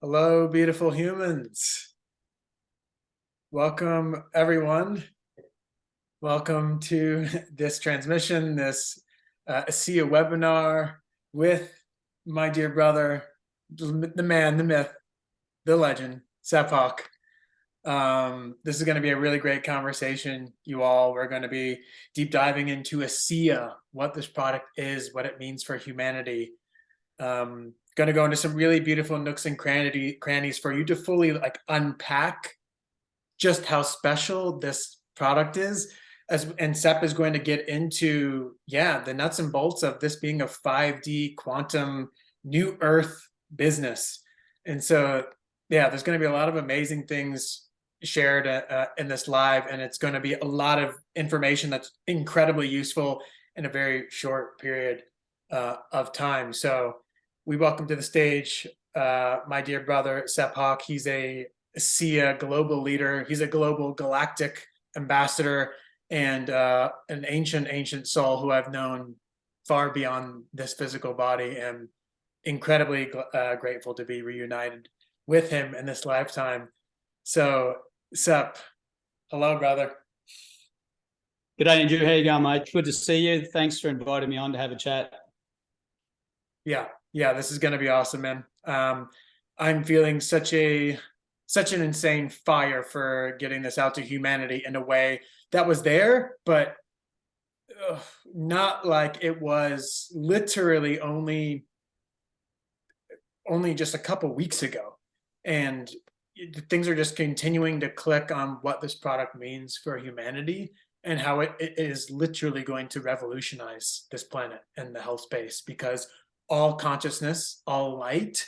Hello, beautiful humans. Welcome, everyone. Welcome to this transmission, this ASEA webinar with my dear brother, the man, the myth, the legend, Sepp Hock. This is going to be a really great conversation, you all. We're going to be deep diving into ASEA, what this product is, what it means for humanity. Going to go into some really beautiful nooks and crannies for you to fully unpack just how special this product is. And Sepp is going to get into, the nuts and bolts of this being a 5D quantum new earth business. And so, there's going to be a lot of amazing things shared in this live, and it's going to be a lot of information that's incredibly useful in a very short period of time. So we welcome to the stage my dear brother, Sepp Hock. He's a ASEA global leader. He's a global galactic ambassador and an ancient soul who I've known far beyond this physical body, and incredibly grateful to be reunited with him in this lifetime. So, Sepp, hello, brother. Good day, Andrew. How you going, mate? Good to see you. Thanks for inviting me on to have a chat. Yeah, this is going to be awesome, man. I'm feeling such an insane fire for getting this out to humanity in a way that was there, but not like it was literally only just a couple weeks ago. And things are just continuing to click on what this product means for humanity and how it is literally going to revolutionize this planet and the health space, because all consciousness, all light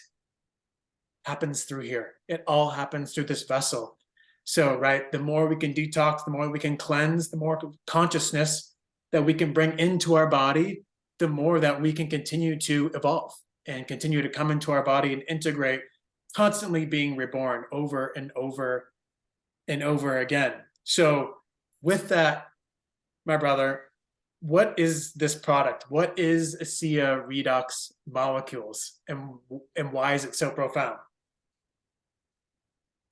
happens through here. It all happens through this vessel. So, right, the more we can detox, the more we can cleanse, the more consciousness that we can bring into our body, the more that we can continue to evolve and continue to come into our body and integrate, constantly being reborn over and over and over again. So with that, my brother, what is this product? What is ASEA redox molecules, and why is it so profound?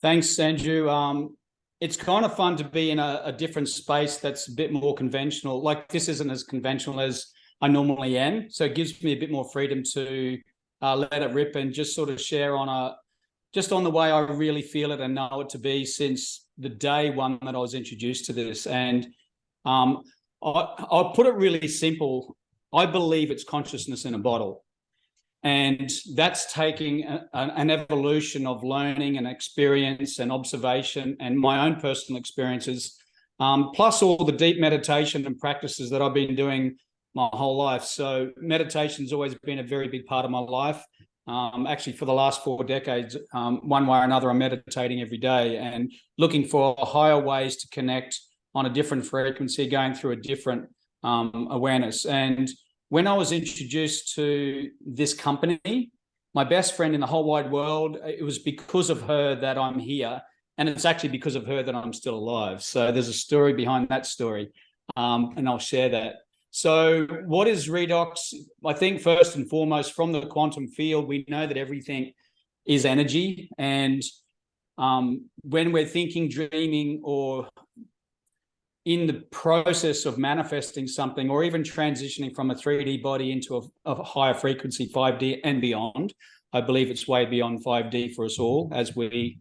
Thanks, Andrew. It's kind of fun to be in a different space that's a bit more conventional. Like, this isn't as conventional as I normally am, so it gives me a bit more freedom to let it rip and just sort of share on the way I really feel it and know it to be since the day one that I was introduced to this. And I'll put it really simple. I believe it's consciousness in a bottle. And that's taking an evolution of learning and experience and observation and my own personal experiences, plus all the deep meditation and practices that I've been doing my whole life. So meditation's always been a very big part of my life. Actually, for the last 4 decades, one way or another, I'm meditating every day and looking for higher ways to connect on a different frequency, going through a different awareness. And when I was introduced to this company, my best friend in the whole wide world, it was because of her that I'm here. And it's actually because of her that I'm still alive. So there's a story behind that story, and I'll share that. So what is redox? I think first and foremost, from the quantum field, we know that everything is energy. And when we're thinking, dreaming, or in the process of manifesting something, or even transitioning from a 3D body into a higher frequency, 5D and beyond, I believe it's way beyond 5D for us all, as we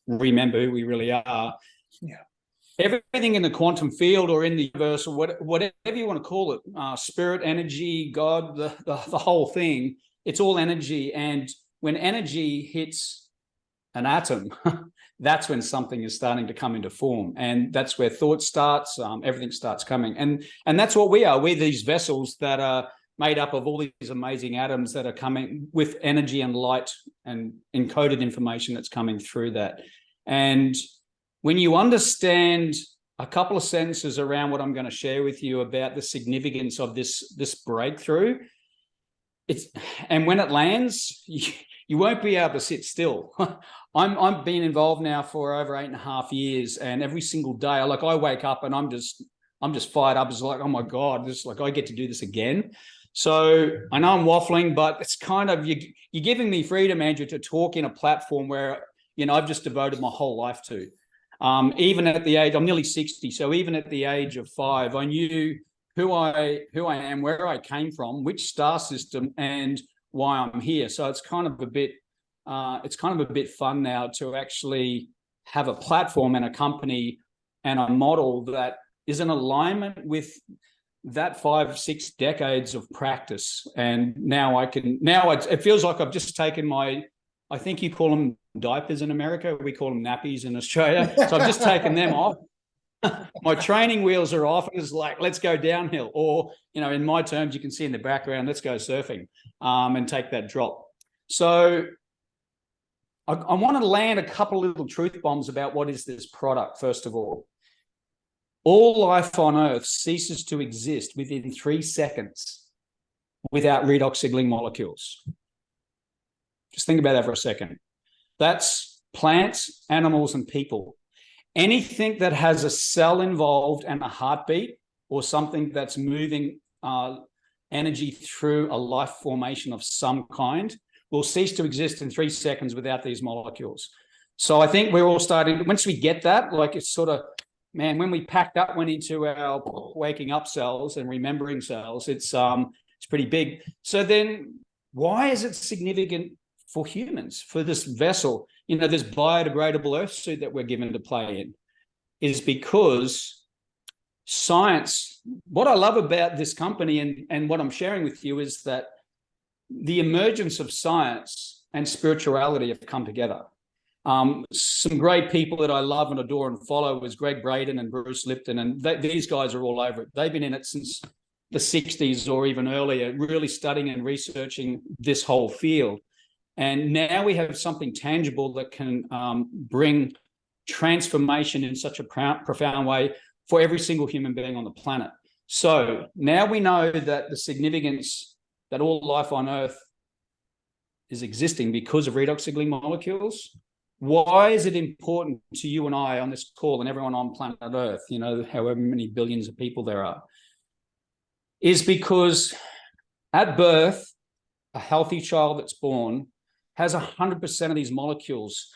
remember who we really are. Yeah. Everything in the quantum field or in the universe, or whatever you want to call it, spirit, energy, God, the whole thing, it's all energy. And when energy hits an atom, that's when something is starting to come into form. And that's where thought starts, everything starts coming. And that's what we are. We're these vessels that are made up of all these amazing atoms that are coming with energy and light and encoded information that's coming through that. And when you understand a couple of sentences around what I'm going to share with you about the significance of this breakthrough, and when it lands, you won't be able to sit still. I'm been involved now for over 8.5 years, and every single day, I wake up and I'm just fired up. It's like, oh my God, I get to do this again. So I know I'm waffling, but it's kind of, you're giving me freedom, Andrew, to talk in a platform where, I've just devoted my whole life to. Even at the age, I'm nearly 60. So even at the age of 5, I knew who I am, where I came from, which star system, and why I'm here. So it's kind of a bit fun now to actually have a platform and a company and a model that is in alignment with that 5-6 decades of practice. And now it feels like I've just taken I think you call them diapers in America. We call them nappies in Australia. So I've just taken them off. My training wheels are off, and it's like, let's go downhill. Or, in my terms, you can see in the background, let's go surfing and take that drop. So I want to land a couple of little truth bombs about what is this product, first of all. All life on Earth ceases to exist within 3 seconds without redox signaling molecules. Just think about that for a second. That's plants, animals, and people. Anything that has a cell involved and a heartbeat, or something that's moving energy through a life formation of some kind, will cease to exist in 3 seconds without these molecules. So I think we're all starting, once we get that, like, it's sort of, man, when we packed up, went into our waking up cells and remembering cells, it's pretty big. So then why is it significant for humans, for this vessel, this biodegradable earth suit that we're given to play in? Is because science, what I love about this company and what I'm sharing with you is that the emergence of science and spirituality have come together. Some great people that I love and adore and follow is Greg Braden and Bruce Lipton, and these guys are all over it. They've been in it since the 60s or even earlier, really studying and researching this whole field. And now we have something tangible that can bring transformation in such a profound way for every single human being on the planet. So now we know that the significance that all life on Earth is existing because of redox signaling molecules. Why is it important to you and I on this call and everyone on planet Earth, however many billions of people there are, is because at birth, a healthy child that's born has 100% of these molecules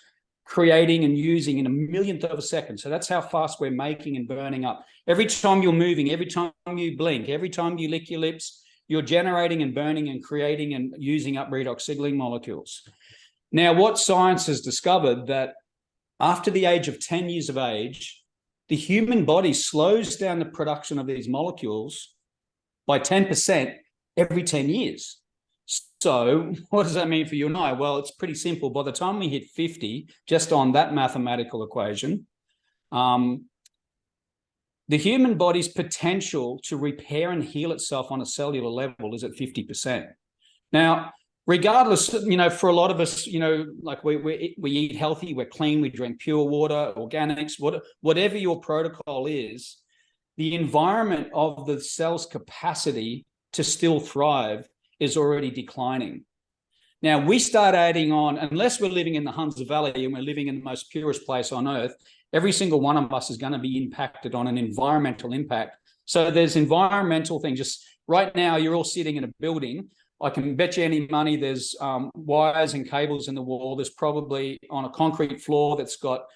creating and using in a millionth of a second. So that's how fast we're making and burning up. Every time you're moving, every time you blink, every time you lick your lips, you're generating and burning and creating and using up redox signaling molecules. Now, what science has discovered, that after the age of 10 years of age, the human body slows down the production of these molecules by 10% every 10 years. So what does that mean for you and I? Well, it's pretty simple. By the time we hit 50, just on that mathematical equation, the human body's potential to repair and heal itself on a cellular level is at 50%. Now, regardless, for a lot of us, like we eat healthy, we're clean, we drink pure water, organics, whatever your protocol is, the environment of the cell's capacity to still thrive is already declining. Now, we start adding on, unless we're living in the Hunza Valley and we're living in the most purest place on Earth, every single one of us is going to be impacted on an environmental impact. So there's environmental things. Just right now, you're all sitting in a building. I can bet you any money there's wires and cables in the wall. There's probably on a concrete floor that's got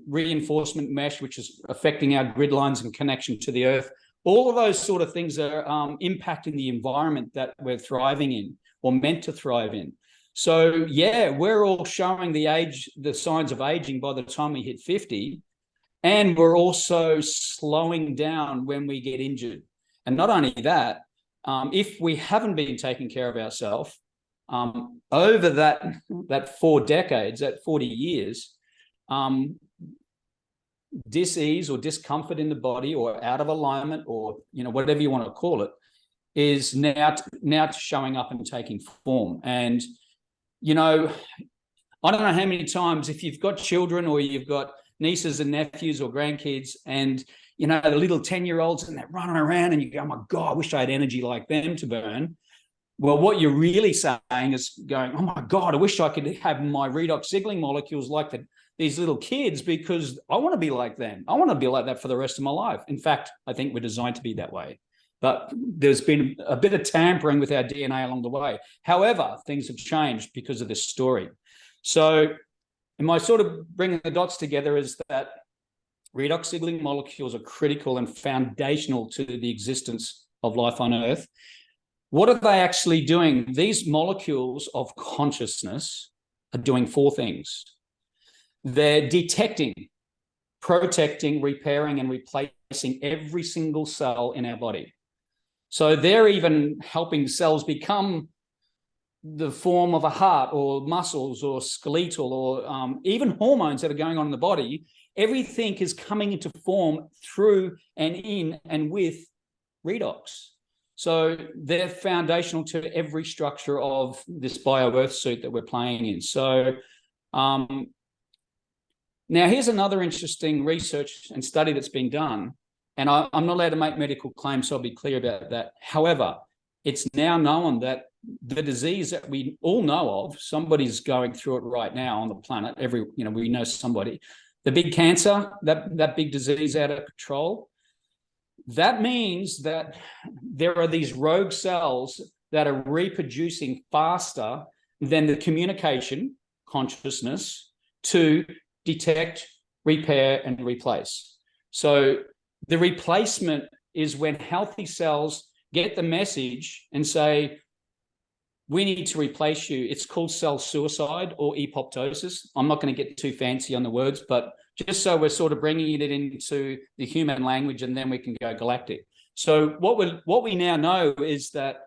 reinforcement mesh, which is affecting our grid lines and connection to the Earth. All of those sort of things are impacting the environment that we're thriving in or meant to thrive in. So, yeah, we're all showing the signs of aging by the time we hit 50, and we're also slowing down when we get injured. And not only that, if we haven't been taking care of ourselves over that 4 decades, that 40 years, dis-ease or discomfort in the body or out of alignment or whatever you want to call it is now showing up and taking form. And I don't know how many times, if you've got children or you've got nieces and nephews or grandkids and the little 10-year-olds and they're running around and you go, oh my God, I wish I had energy like them to burn. Well, what you're really saying is going, oh my God, I wish I could have my redox signaling molecules like these little kids, because I want to be like them. I want to be like that for the rest of my life. In fact, I think we're designed to be that way. but there's been a bit of tampering with our DNA along the way. However, things have changed because of this story. So, and my sort of bringing the dots together is that redox signaling molecules are critical and foundational to the existence of life on Earth. What are they actually doing? These molecules of consciousness are doing four things. They're detecting, protecting, repairing, and replacing every single cell in our body. So they're even helping cells become the form of a heart or muscles or skeletal or even hormones that are going on in the body. Everything is coming into form through and in and with redox. So they're foundational to every structure of this bio-earth suit that we're playing in. So now here's another interesting research and study that's been done. And I'm not allowed to make medical claims, so I'll be clear about that. However, it's now known that the disease that we all know of, somebody's going through it right now on the planet. We know somebody. The big cancer, that big disease out of control, that means that there are these rogue cells that are reproducing faster than the communication consciousness to detect, repair, and replace. So the replacement is when healthy cells get the message and say, we need to replace you. It's called cell suicide or apoptosis. I'm not going to get too fancy on the words, but just so we're sort of bringing it into the human language, and then we can go galactic. So what we now know is that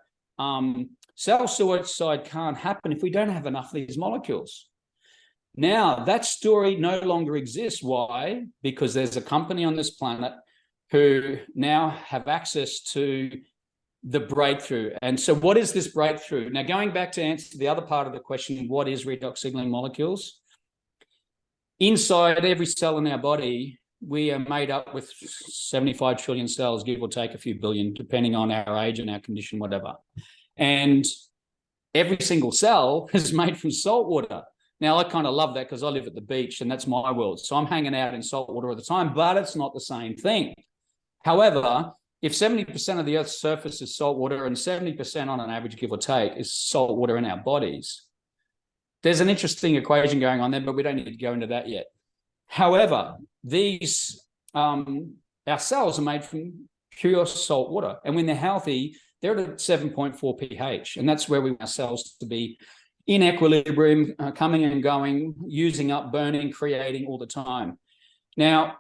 cell suicide can't happen if we don't have enough of these molecules. Now, that story no longer exists. Why? Because there's a company on this planet who now have access to the breakthrough. And so what is this breakthrough? Now, going back to answer the other part of the question, what is redox signaling molecules? Inside every cell in our body, we are made up with 75 trillion cells, give or take a few billion, depending on our age and our condition, whatever. And every single cell is made from salt water. Now, I kind of love that because I live at the beach and that's my world. So I'm hanging out in salt water all the time, but it's not the same thing. However, if 70% of the Earth's surface is salt water and 70% on an average, give or take, is salt water in our bodies, there's an interesting equation going on there, but we don't need to go into that yet. However, these our cells are made from pure salt water, and when they're healthy, they're at 7.4 pH, and that's where we want our cells to be in equilibrium, coming and going, using up, burning, creating all the time. Now,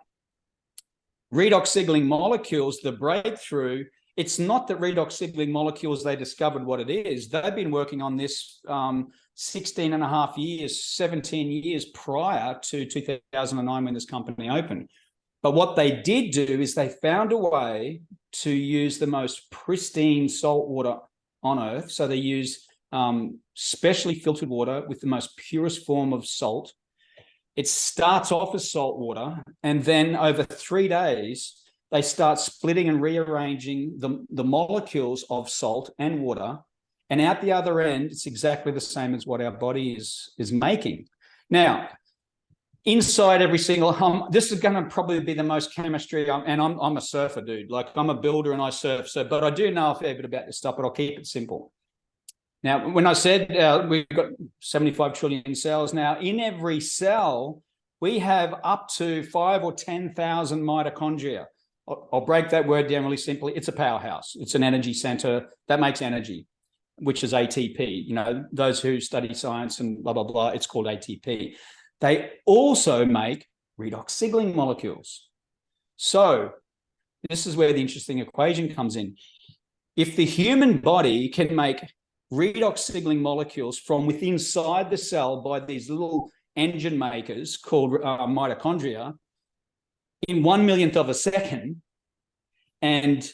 redox signaling molecules, the breakthrough, it's not that redox signaling molecules, they discovered what it is. They've been working on this 16 and a half years, 17 years prior to 2009 when this company opened. But what they did do is they found a way to use the most pristine salt water on Earth. So they use specially filtered water with the most purest form of salt. It starts off as salt water, and then over 3 days, they start splitting and rearranging the molecules of salt and water. And out the other end, it's exactly the same as what our body is making. Now, inside every single this is going to probably be the most chemistry. I'm a surfer, dude. Like, I'm a builder and I surf. But I do know a fair bit about this stuff, but I'll keep it simple. Now, when I said we've got 75 trillion cells, now in every cell, we have up to 5,000 or 10,000 mitochondria. I'll break that word down really simply. It's a powerhouse. It's an energy center that makes energy, which is ATP. You know, those who study science and blah, blah, blah, it's called ATP. They also make redox signaling molecules. So this is where the interesting equation comes in. If the human body can make redox signaling molecules from within inside the cell by these little engine makers called mitochondria in 1/1,000,000th of a second, and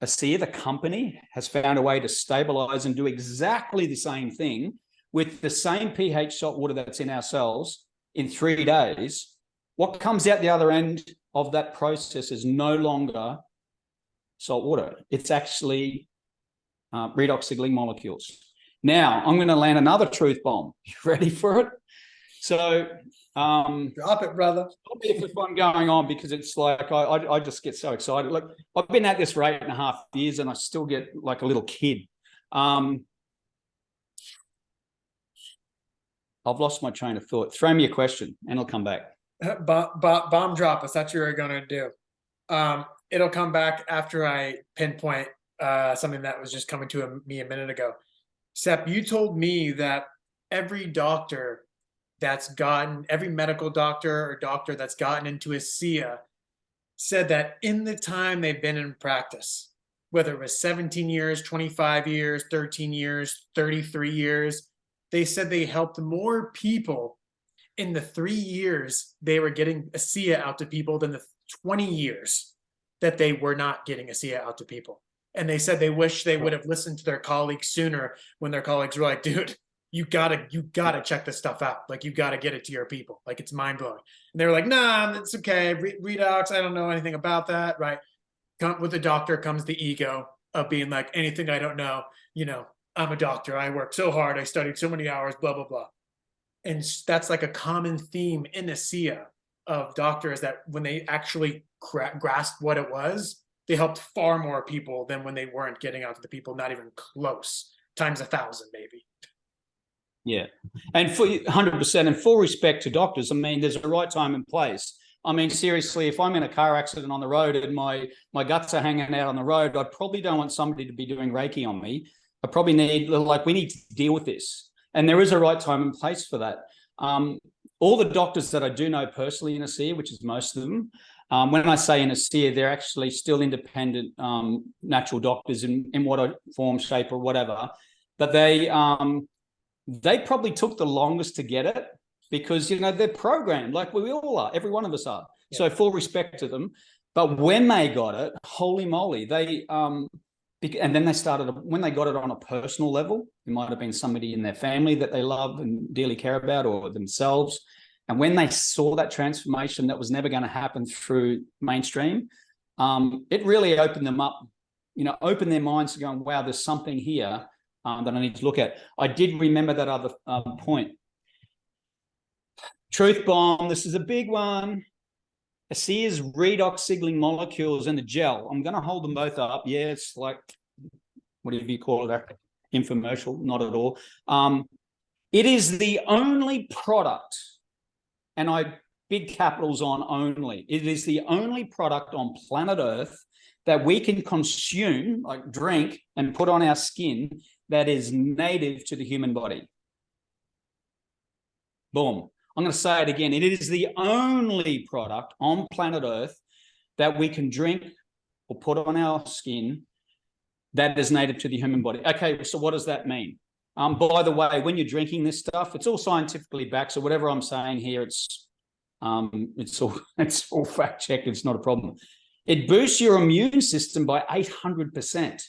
ASEA, the company, has found a way to stabilize and do exactly the same thing with the same pH salt water that's in our cells in 3 days, what comes out the other end of that process is no longer salt water. It's actually redox signaling molecules. Now, I'm going to land another truth bomb. You ready for it? So Drop it, brother. If I'm going on, because it's like I just get so excited. Look, I've been at this for 8.5 years and I still get like a little kid. I've lost my train of thought. Throw me a question and I'll come back. Bomb drop us. That's what you're gonna do. It'll come back after I pinpoint something that was just coming to me a minute ago. Sepp, you told me that every doctor every medical doctor or doctor that's gotten into ASEA said that in the time they've been in practice, whether it was 17 years, 25 years, 13 years, 33 years, they said they helped more people in the 3 years they were getting ASEA out to people than the 20 years that they were not getting ASEA out to people. And they said they wish they would have listened to their colleagues sooner, when their colleagues were like, dude, you gotta check this stuff out. Like, you gotta get it to your people. Like, it's mind blowing. And they were like, nah, it's okay. Redox, I don't know anything about that. Right. With the doctor comes the ego of being like, anything I don't know, I'm a doctor. I worked so hard. I studied so many hours, blah, blah, blah. And that's like a common theme in ASEA of doctors, that when they actually grasped what it was, they helped far more people than when they weren't getting out to the people, not even close, times 1,000 maybe. Yeah, and for 100%, and full respect to doctors. I mean, there's a right time and place. I mean, seriously, if I'm in a car accident on the road and my guts are hanging out on the road, I probably don't want somebody to be doing Reiki on me. I probably we need to deal with this. And there is a right time and place for that. All the doctors that I do know personally in ASEA, which is most of them, when I say in ASEA, they're actually still independent natural doctors in what form, shape, or whatever. But they probably took the longest to get it, because they're programmed like we all are. Every one of us are. Yeah. So full respect to them. But when they got it, holy moly, and then they started, when they got it on a personal level, it might have been somebody in their family that they love and dearly care about, or themselves. And when they saw that transformation that was never going to happen through mainstream, it really opened them up, opened their minds to going, wow, there's something here that I need to look at. I did remember that other point. Truth bomb, this is a big one. ASEA's redox signaling molecules in the gel. I'm going to hold them both up. Yeah, it's like, whatever you call it, infomercial, not at all. It is the only product, and I big capitals on only, it is the only product on planet Earth that we can consume, like drink, and put on our skin that is native to the human body. Boom. I'm going to say it again. It is the only product on planet Earth that we can drink or put on our skin that is native to the human body. Okay, so what does that mean? By the way, when you're drinking this stuff, it's all scientifically backed. So whatever I'm saying here, it's all fact checked. It's not a problem. It boosts your immune system by 800%.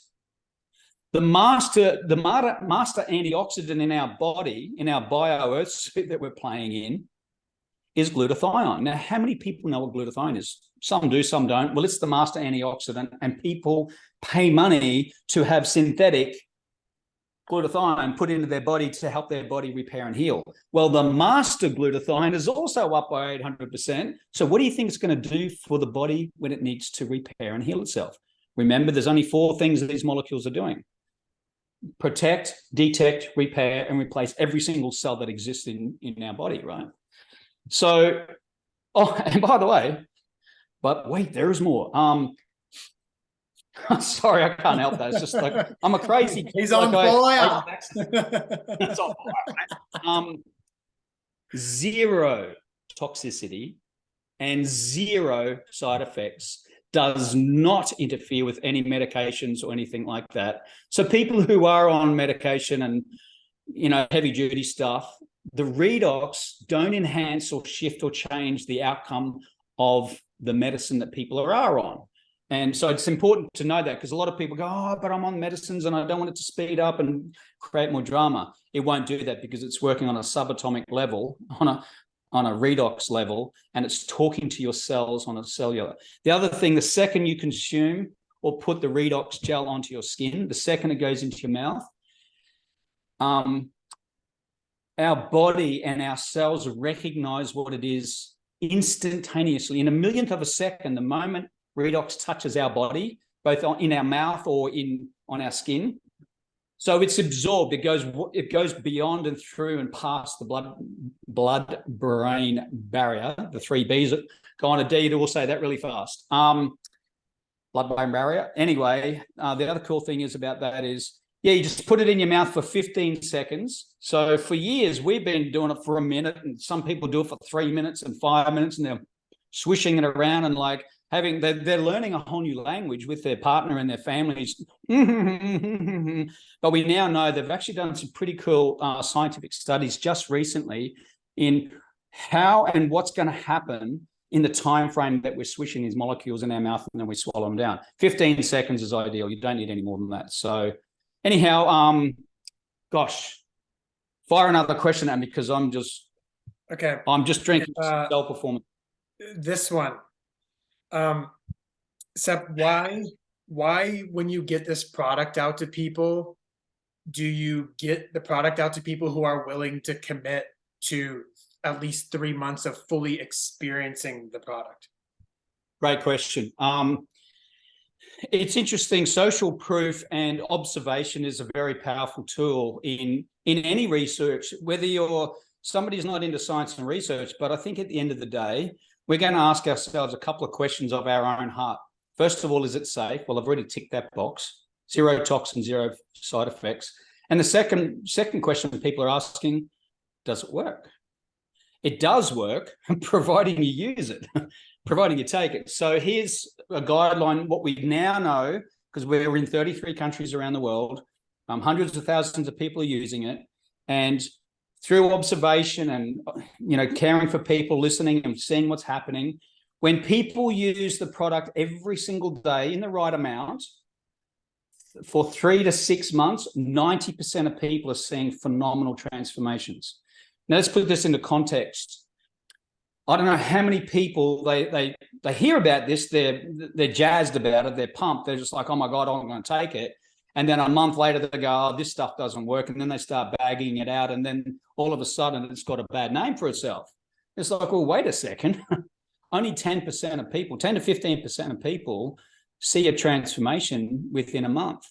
The master antioxidant in our body, in our bio-earth suit that we're playing in, is glutathione. Now, how many people know what glutathione is? Some do, some don't. Well, it's the master antioxidant, and people pay money to have synthetic glutathione put into their body to help their body repair and heal. Well, the master glutathione is also up by 800%. So what do you think it's going to do for the body when it needs to repair and heal itself? Remember, there's only 4 things that these molecules are doing: protect, detect, repair, and replace every single cell that exists in our body, right? So, and by the way, but wait, there is more. Sorry, I can't help that. It's just like, I'm a crazy kid. He's on fire. It's on fire. 0 toxicity and 0 side effects. Does not interfere with any medications or anything like that. So people who are on medication and, heavy duty stuff, the redox don't enhance or shift or change the outcome of the medicine that people are on. And so it's important to know that, because a lot of people go, oh, but I'm on medicines and I don't want it to speed up and create more drama. It won't do that, because it's working on a subatomic level, on a redox level, and it's talking to your cells on a cellular. The other thing, the second you consume or put the redox gel onto your skin, the second it goes into your mouth, our body and our cells recognize what it is instantaneously. In a millionth of a second, the moment redox touches our body, both in our mouth or on our skin, so it's absorbed. It goes beyond and through and past the blood-brain barrier. The 3 Bs. Go on, Adida, we'll say that really fast. Blood-brain barrier. Anyway, the other cool thing is about that is, yeah, you just put it in your mouth for 15 seconds. So for years, we've been doing it for a minute, and some people do it for 3 minutes and 5 minutes, and they're swishing it around and like they're learning a whole new language with their partner and their families. But we now know they've actually done some pretty cool scientific studies just recently in how and what's going to happen in the time frame that we're swishing these molecules in our mouth and then we swallow them down. 15 seconds is ideal. You don't need any more than that. So anyhow, gosh, fire another question at me because I'm just drinking self-performance. This one. Sepp, why when you get this product out to people, do you get the product out to people who are willing to commit to at least 3 months of fully experiencing the product? Great question. It's interesting. Social proof and observation is a very powerful tool in any research, whether somebody's not into science and research, but I think at the end of the day, we're going to ask ourselves a couple of questions of our own heart. First of all, is it safe? Well, I've already ticked that box. 0 toxin, 0 side effects. And the second question that people are asking, does it work? It does work, providing you use it, providing you take it. So here's a guideline, what we now know, because we're in 33 countries around the world, hundreds of thousands of people are using it. And through observation and caring for people, listening and seeing what's happening, when people use the product every single day in the right amount for 3 to 6 months, 90% of people are seeing phenomenal transformations. Now let's put this into context. I don't know how many people they hear about this, they're jazzed about it, they're pumped, they're just like, oh my God, I'm going to take it. And then a month later, they go, oh, this stuff doesn't work. And then they start bagging it out. And then all of a sudden, it's got a bad name for itself. It's like, well, wait a second. Only 10% of people, 10 to 15% of people see a transformation within a month.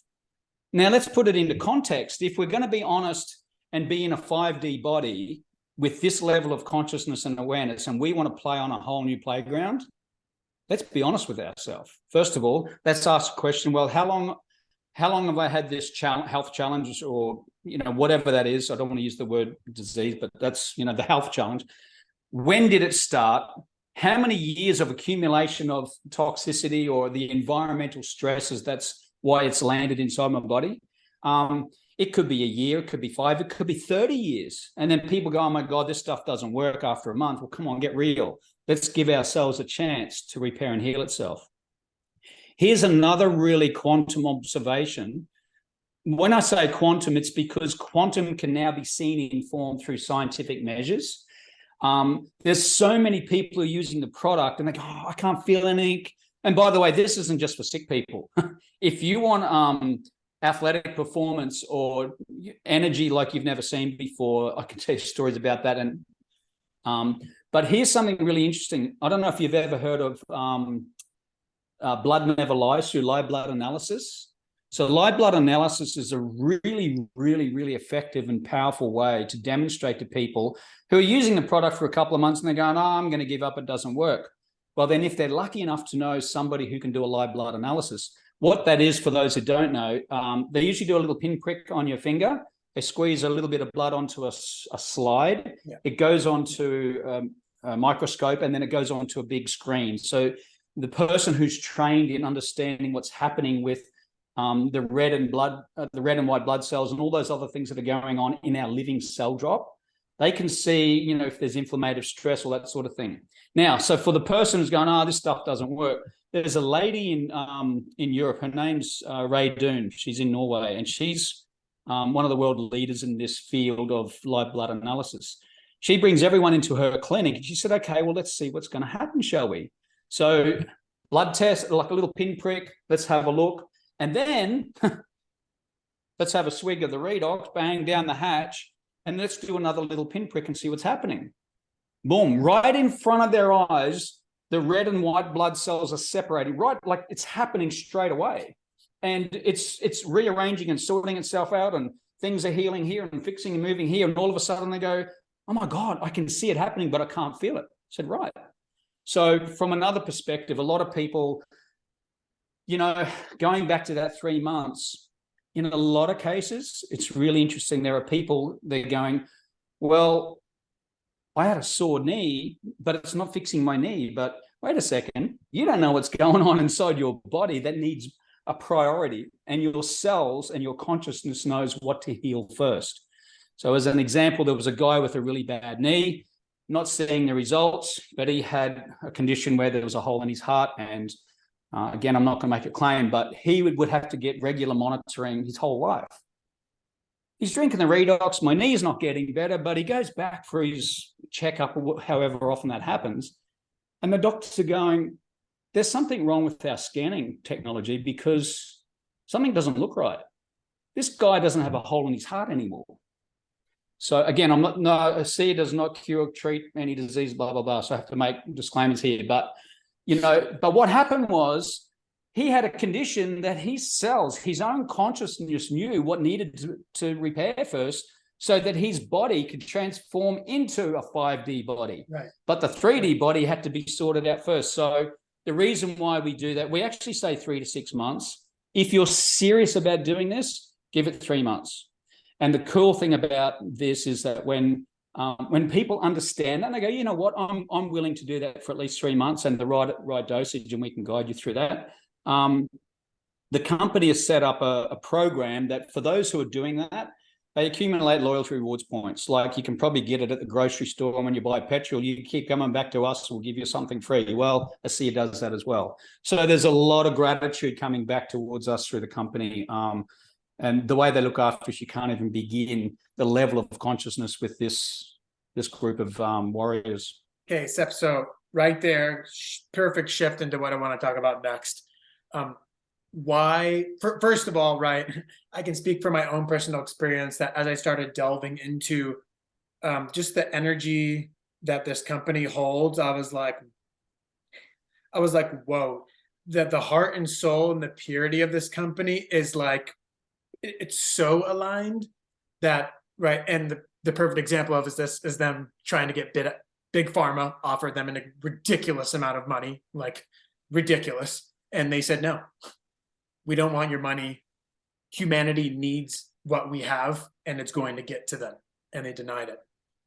Now, let's put it into context. If we're going to be honest and be in a 5D body with this level of consciousness and awareness, and we want to play on a whole new playground, let's be honest with ourselves. First of all, let's ask a question, well, how long have I had this health challenge or, whatever that is? I don't want to use the word disease, but that's, the health challenge. When did it start? How many years of accumulation of toxicity or the environmental stresses? That's why it's landed inside my body. It could be a year, it could be 5, it could be 30 years. And then people go, oh my God, this stuff doesn't work after a month. Well, come on, get real. Let's give ourselves a chance to repair and heal itself. Here's another really quantum observation. When I say quantum, it's because quantum can now be seen in form through scientific measures. There's so many people who are using the product and they go, oh, I can't feel anything. And by the way, this isn't just for sick people. If you want athletic performance or energy like you've never seen before, I can tell you stories about that. But here's something really interesting. I don't know if you've ever heard of blood never lies through live blood analysis. So live blood analysis is a really, really, really effective and powerful way to demonstrate to people who are using the product for a couple of months and they're going, oh, I'm going to give up, it doesn't work. Well, then if they're lucky enough to know somebody who can do a live blood analysis, what that is, for those who don't know, they usually do a little pinprick on your finger. They squeeze a little bit of blood onto a slide. Yeah. It goes onto a microscope and then it goes onto a big screen. So the person who's trained in understanding what's happening with the red and white blood cells and all those other things that are going on in our living cell drop, they can see, if there's inflammative stress or that sort of thing. Now, so for the person who's going, oh, this stuff doesn't work, there's a lady in Europe. Her name's Ray Doon. She's in Norway, and she's one of the world leaders in this field of live blood analysis. She brings everyone into her clinic, and she said, okay, well, let's see what's going to happen, shall we? So blood test, like a little pinprick, let's have a look. And then let's have a swig of the redox, bang, down the hatch. and let's do another little pinprick and see what's happening. Boom, right in front of their eyes, the red and white blood cells are separating, right? Like it's happening straight away. And it's rearranging and sorting itself out, and things are healing here and fixing and moving here. And all of a sudden they go, oh my God, I can see it happening, but I can't feel it. I said, right. So from another perspective, a lot of people, you know, going back to that 3 months, in a lot of cases, it's really interesting. There are people, they're going, well, I had a sore knee, but it's not fixing my knee. But wait a second, you don't know what's going on inside your body that needs a priority, and your cells and your consciousness knows what to heal first. So as an example, there was a guy with a really bad knee, not seeing the results, but he had a condition where there was a hole in his heart. And again, I'm not going to make a claim, but he would have to get regular monitoring his whole life. He's drinking the redox. My knee's not getting better, but he goes back for his checkup, however often that happens. And the doctors are going, there's something wrong with our scanning technology because something doesn't look right. This guy doesn't have a hole in his heart anymore. So again, ASEA does not cure, treat any disease, blah, blah, blah. So I have to make disclaimers here. But, you know, but what happened was he had a condition that his cells, his own consciousness knew what needed to repair first, so that his body could transform into a 5D body. Right. But the 3D body had to be sorted out first. So the reason why we do that, we actually say 3 to 6 months. If you're serious about doing this, give it 3 months. And the cool thing about this is that when people understand that, and they go, you know what, I'm willing to do that for at least 3 months and the right dosage, and we can guide you through that. The company has set up a program that for those who are doing that, they accumulate loyalty rewards points. Like you can probably get it at the grocery store when you buy petrol. You keep coming back to us, we'll give you something free. Well, ASEA does that as well. So there's a lot of gratitude coming back towards us through the company. And the way they look after us, you can't even begin the level of consciousness with this group of warriors. Okay, Sepp, so right there, perfect shift into what I want to talk about next. Why, first of all, right, I can speak from my own personal experience that as I started delving into just the energy that this company holds, I was like, whoa, that the heart and soul and the purity of this company is like, it's so aligned that, right, and the perfect example of is them trying to get big pharma offered them a ridiculous amount of money, like ridiculous, and they said no. We don't want your money. Humanity needs what we have, and it's going to get to them. And they denied it.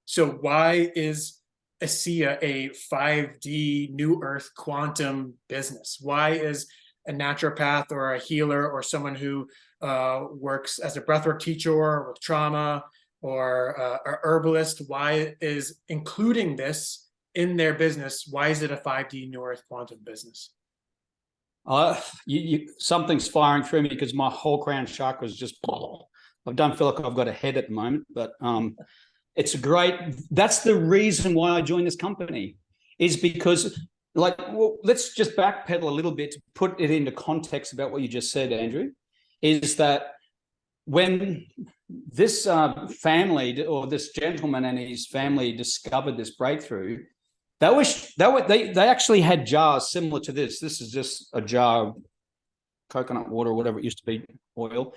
So why is ASEA a 5D New Earth quantum business? Why is a naturopath or a healer or someone who works as a breathwork teacher or with trauma or a herbalist, why is including this in their business? Why is it a 5D New Earth quantum business? Something's firing through me because my whole crown chakra is just, I don't feel like I've got a head at the moment, but it's that's the reason why I joined this company, is because, like, well, let's just backpedal a little bit to put it into context about what you just said, Andrew, is that when this family, or this gentleman and his family, discovered this breakthrough, they actually had jars similar to this. This is just a jar of coconut water or whatever it used to be, oil.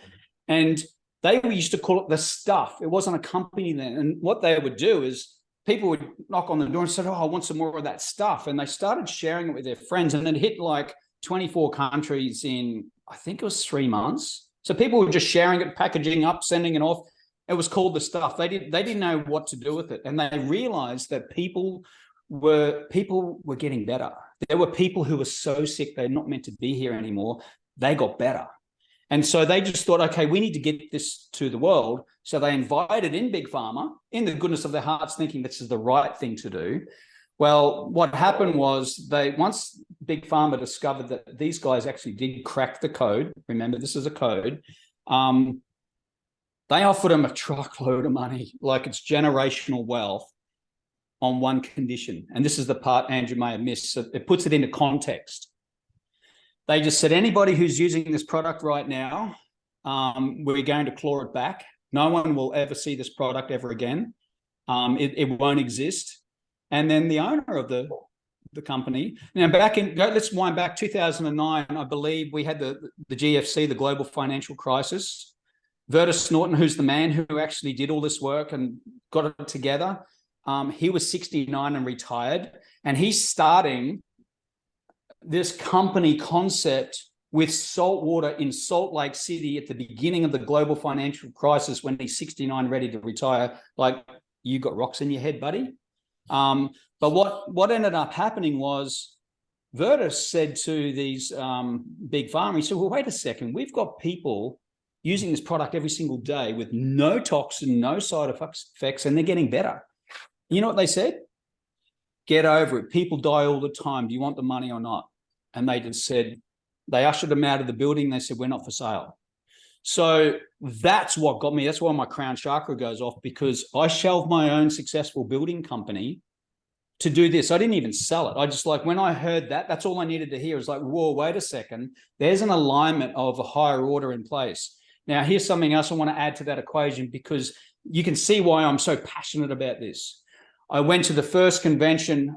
And they used to call it the stuff. It wasn't a company then. And what they would do is people would knock on the door and say, oh, I want some more of that stuff. And they started sharing it with their friends, and it hit like 24 countries in, I think it was 3 months. So people were just sharing it, packaging up, sending it off. It was called the stuff. They didn't know what to do with it. And they realized that people were getting better. There were people who were so sick they're not meant to be here anymore. They got better. And so they just thought, okay, we need to get this to the world. So they invited in Big Pharma, in the goodness of their hearts, thinking this is the right thing to do. Well, what happened was once Big Pharma discovered that these guys actually did crack the code, remember this is a code, they offered them a truckload of money, like it's generational wealth, on one condition. And this is the part Andrew may have missed. So it puts it into context. They just said, anybody who's using this product right now, we're going to claw it back No one will ever see this product ever again. It won't exist. And then the owner of the company, now let's wind back 2009, I believe we had the GFC, the global financial crisis. Vertus Norton, who's the man who actually did all this work and got it together, he was 69 and retired, and he's starting this company concept with salt water in Salt Lake City at the beginning of the global financial crisis when he's 69, ready to retire. Like, you got rocks in your head, buddy. But what ended up happening was Vertus said to these big pharma, he said, well, wait a second, we've got people using this product every single day with no toxin, no side effects, and they're getting better. You know what they said? Get over it. People die all the time. Do you want the money or not? And they just said, they ushered them out of the building. They said, we're not for sale. So that's what got me. That's why my crown chakra goes off, because I shelved my own successful building company to do this. I didn't even sell it. I just, like, when I heard that, that's all I needed to hear. Is like, whoa, wait a second. There's an alignment of a higher order in place. Now, here's something else I want to add to that equation, because you can see why I'm so passionate about this. I went to the first convention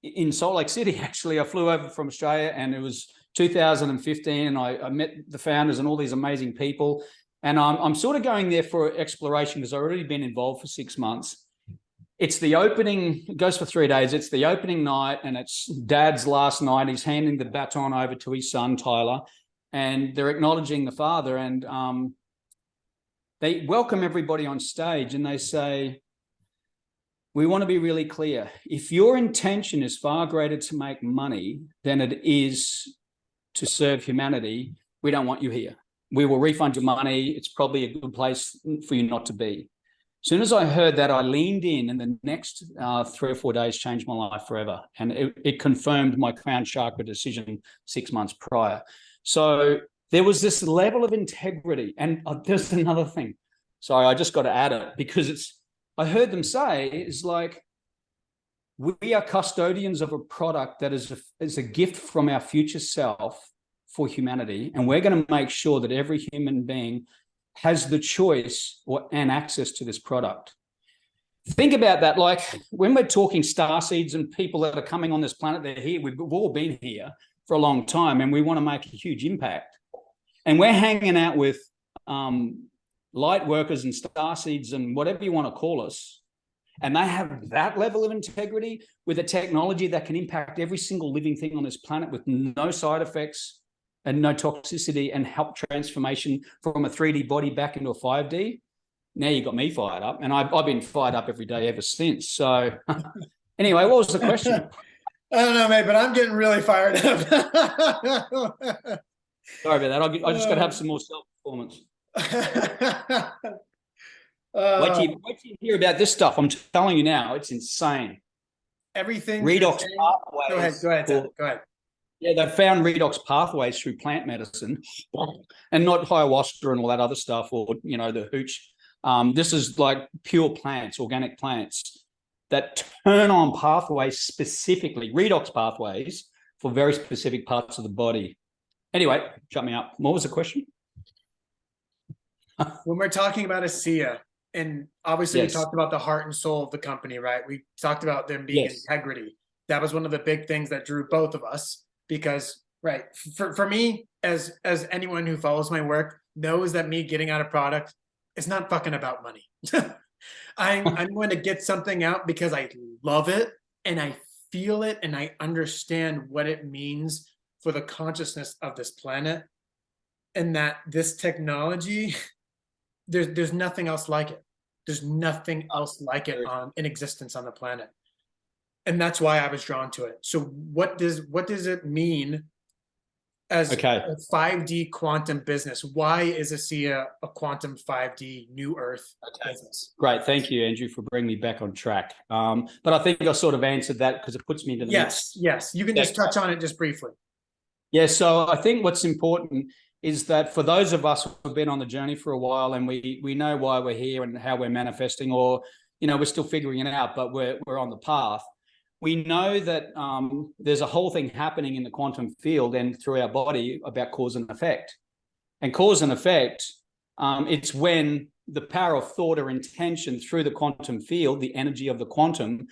in Salt Lake City, actually. I flew over from Australia, and it was 2015, and I met the founders and all these amazing people. And I'm sort of going there for exploration, because I've already been involved for 6 months. It's the opening, it goes for 3 days. It's the opening night, and it's Dad's last night. He's handing the baton over to his son, Tyler, and they're acknowledging the father. And they welcome everybody on stage, and they say, we want to be really clear. If your intention is far greater to make money than it is to serve humanity, we don't want you here. We will refund your money. It's probably a good place for you not to be. As soon as I heard that, I leaned in, and the next 3 or 4 days changed my life forever. And it confirmed my crown chakra decision 6 months prior. So there was this level of integrity. And there's another thing. Sorry, I just got to add it, because I heard them say, is like, we are custodians of a product that is a gift from our future self for humanity. And we're going to make sure that every human being has the choice and access to this product. Think about that. Like, when we're talking star seeds and people that are coming on this planet, they're here. We've all been here for a long time, and we want to make a huge impact. And we're hanging out with light workers and star seeds and whatever you want to call us. And they have that level of integrity with a technology that can impact every single living thing on this planet with no side effects and no toxicity, and help transformation from a 3D body back into a 5D. Now you got me fired up, and I've been fired up every day ever since. So anyway, what was the question? I don't know, mate, but I'm getting really fired up. Sorry about that. I just got to have some more self-performance. Wait till you hear about this stuff. I'm telling you now, it's insane. Everything. Redox pathways. Go ahead. Yeah, they've found redox pathways through plant medicine, and not ayahuasca and all that other stuff, or the hooch. This is like pure plants, organic plants that turn on pathways, specifically redox pathways, for very specific parts of the body. Anyway, shut me up. What was the question? When we're talking about ASEA, and obviously Yes. we talked about the heart and soul of the company, right? We talked about them being integrity. That was one of the big things that drew both of us, because, right, for me, as anyone who follows my work knows, that me getting out a product, it's not fucking about money. I'm going to get something out because I love it, and I feel it, and I understand what it means for the consciousness of this planet, and that this technology, there's nothing else like it. There's nothing else like it in existence on the planet. And that's why I was drawn to it. So what does it mean as a 5D quantum business? Why is ASEA a quantum 5D new earth business? Great. Thank you, Andrew, for bringing me back on track. But I think I sort of answered that, because it puts me into the mix. Yes. You can just touch on it just briefly. Yeah. So I think what's important is that for those of us who've been on the journey for a while, and we know why we're here and how we're manifesting, or, we're still figuring it out, but we're on the path. We know that there's a whole thing happening in the quantum field and through our body about cause and effect. And cause and effect It's when the power of thought or intention through the quantum field, the energy of the quantum,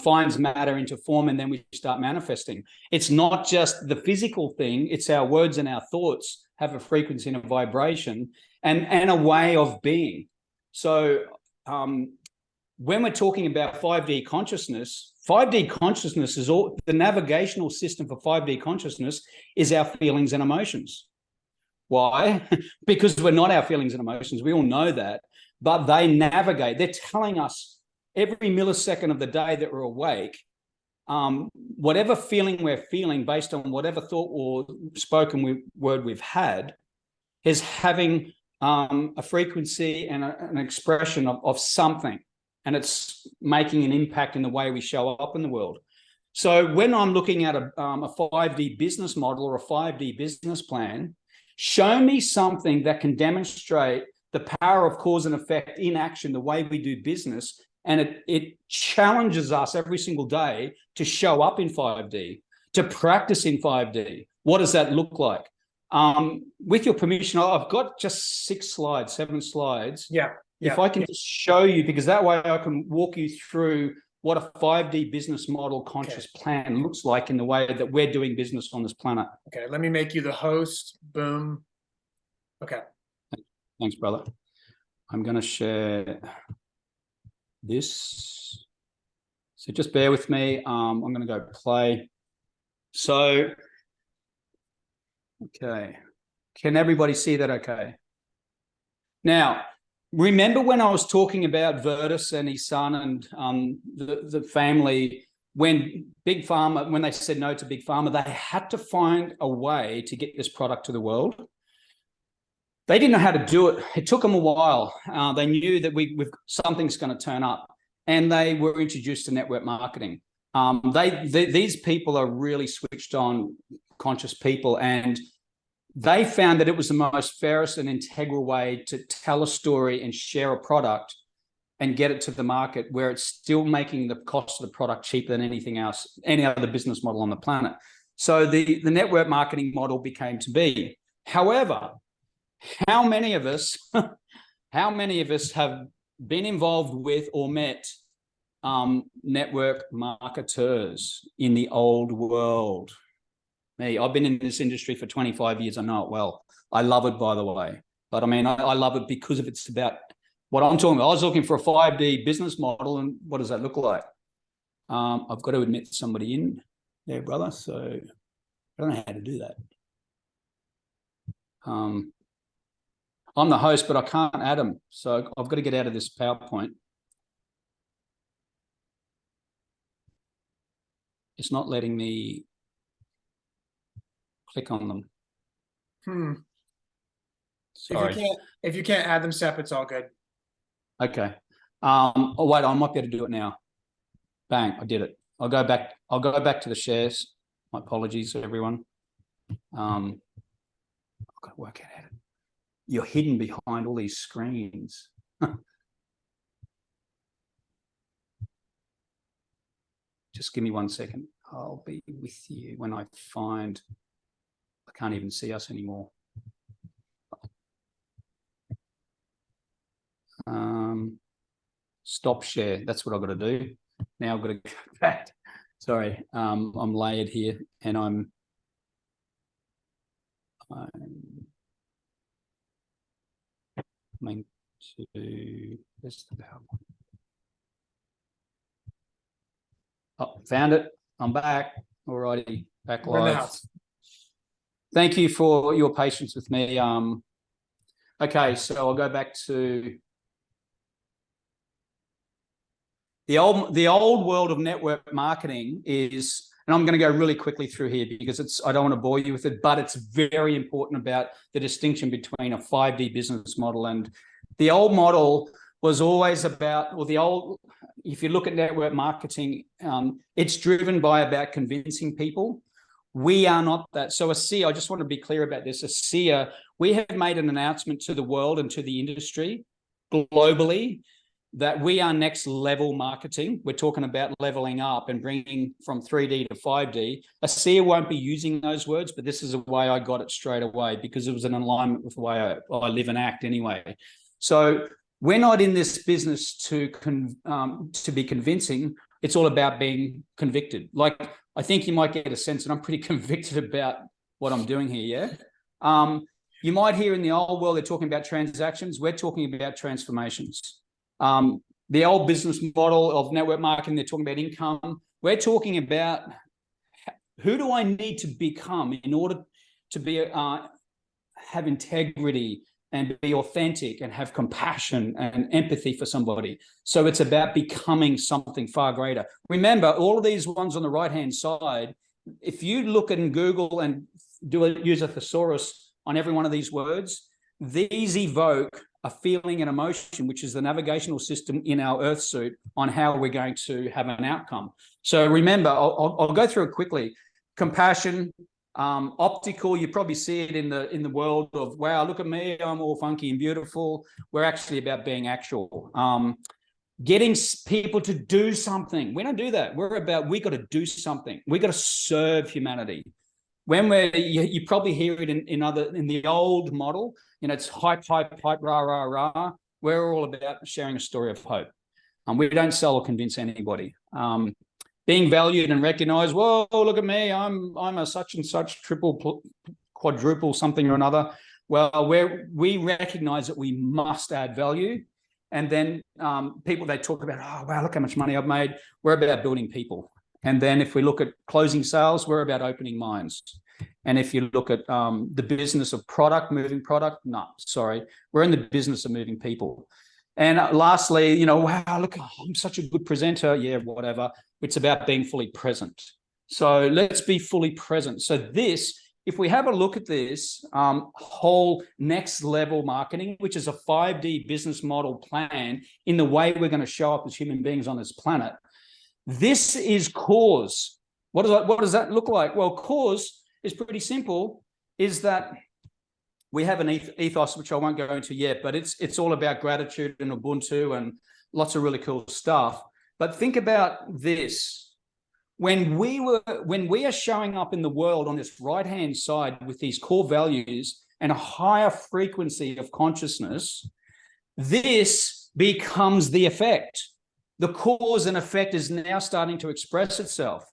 finds matter into form, and then we start manifesting. It's not just the physical thing, it's our words and our thoughts have a frequency and a vibration and a way of being. So when we're talking about 5D consciousness is all, the navigational system for 5D consciousness is our feelings and emotions. Why? Because we're not our feelings and emotions. We all know that, but they navigate. They're telling us every millisecond of the day that we're awake, whatever feeling we're feeling based on whatever thought or spoken word we've had is having a frequency and an expression of something, and it's making an impact in the way we show up in the world. So when I'm looking at a 5D business model or a 5D business plan, show me something that can demonstrate the power of cause and effect in action, the way we do business. And it challenges us every single day to show up in 5D, to practice in 5D. What does that look like? With your permission, I've got just 7 slides. Yeah. If I can just show you, because that way I can walk you through what a 5D business model conscious plan looks like in the way that we're doing business on this planet. Okay, let me make you the host. Boom. Okay. Thanks, brother. I'm going to share this. So just bear with me. I'm going to go play. So, okay. Can everybody see that okay? Now, remember when I was talking about Virtus and his son and the family, when Big Pharma, when they said no to Big Pharma, they had to find a way to get this product to the world. They didn't know how to do it. It took them a while. They knew that something's going to turn up, and they were introduced to network marketing. These people are really switched on, conscious people, and they found that it was the most fairest and integral way to tell a story and share a product and get it to the market where it's still making the cost of the product cheaper than anything else, any other business model on the planet. So the network marketing model became to be. However, how many of us have been involved with or met network marketers in the old world? Me, I've been in this industry for 25 years. I know it well. I love it, by the way. But I mean, I love it because it's about what I'm talking about. I was looking for a 5D business model, and what does that look like? I've got to admit somebody in there, brother. So I don't know how to do that. I'm the host, but I can't add them. So I've got to get out of this PowerPoint. It's not letting me click on them. Sorry. If you can't add them, Sepp, it's all good. Okay. Oh wait, I might be able to do it now. Bang, I did it. I'll go back to the shares. My apologies, everyone. I've got to work out how to. You're hidden behind all these screens. Just give me 1 second. I'll be with you when I find. I can't even see us anymore. Stop share. That's what I've got to do. Now I've got to go back. Sorry, I'm layered here, and I'm coming to this. Oh, found it. I'm back. Alrighty, back live. Thank you for your patience with me. Okay, so I'll go back to the old world of network marketing is, and I'm going to go really quickly through here because I don't want to bore you with it, but it's very important about the distinction between a 5D business model. And the old model was always about, well, if you look at network marketing, it's driven by about convincing people. We are not that. So ASEA, I just want to be clear about this. ASEA, we have made an announcement to the world and to the industry globally that we are next level marketing. We're talking about leveling up and bringing from 3D to 5D. ASEA won't be using those words, but this is the way I got it straight away because it was in alignment with the way I live and act anyway. So we're not in this business to be convincing. It's all about being convicted. Like, I think you might get a sense that I'm pretty convicted about what I'm doing here, yeah? You might hear in the old world, they're talking about transactions. We're talking about transformations. The old business model of network marketing, they're talking about income. We're talking about who do I need to become in order to be have integrity and be authentic and have compassion and empathy for somebody. So it's about becoming something far greater. Remember, all of these ones on the right-hand side, if you look in Google and use a thesaurus on every one of these words, these evoke a feeling and emotion, which is the navigational system in our Earth suit on how we're going to have an outcome. So remember, I'll go through it quickly. Compassion, optical, you probably see it in the world of, wow, look at me, I'm all funky and beautiful. We're actually about being actual. Getting people to do something. We don't do that. We're about, we got to do something. We got to serve humanity. When you probably hear it in the old model, it's hype, rah, rah, rah. We're all about sharing a story of hope. We don't sell or convince anybody. Being valued and recognized. Whoa, look at me. I'm a such and such triple, quadruple something or another. Well, we recognize that we must add value. And then people, they talk about, oh, wow, look how much money I've made. We're about building people. And then if we look at closing sales, we're about opening minds. And if you look at the business of moving product, no, sorry. We're in the business of moving people. And lastly, wow, look, I'm such a good presenter. Yeah, whatever. It's about being fully present. So let's be fully present. So this, if we have a look at this whole next level marketing, which is a 5D business model plan in the way we're going to show up as human beings on this planet, this is cause. What does that look like? Well, cause is pretty simple, is that we have an ethos, which I won't go into yet, but it's all about gratitude and Ubuntu and lots of really cool stuff. But think about this. When we are showing up in the world on this right-hand side with these core values and a higher frequency of consciousness, this becomes the effect. The cause and effect is now starting to express itself.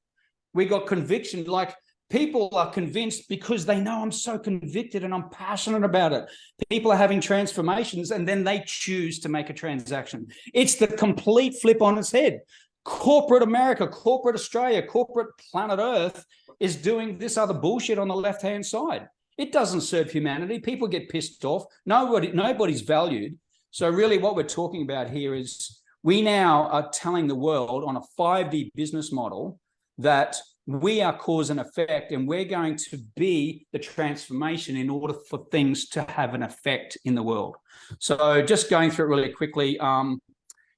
We got conviction, like people are convinced because they know I'm so convicted and I'm passionate about it. People are having transformations and then they choose to make a transaction. It's the complete flip on its head. Corporate America, corporate Australia, corporate planet Earth is doing this other bullshit on the left-hand side. It doesn't serve humanity. People get pissed off. Nobody's valued. So really what we're talking about here is we now are telling the world on a 5D business model that we are cause and effect, and we're going to be the transformation in order for things to have an effect in the world. So just going through it really quickly, we're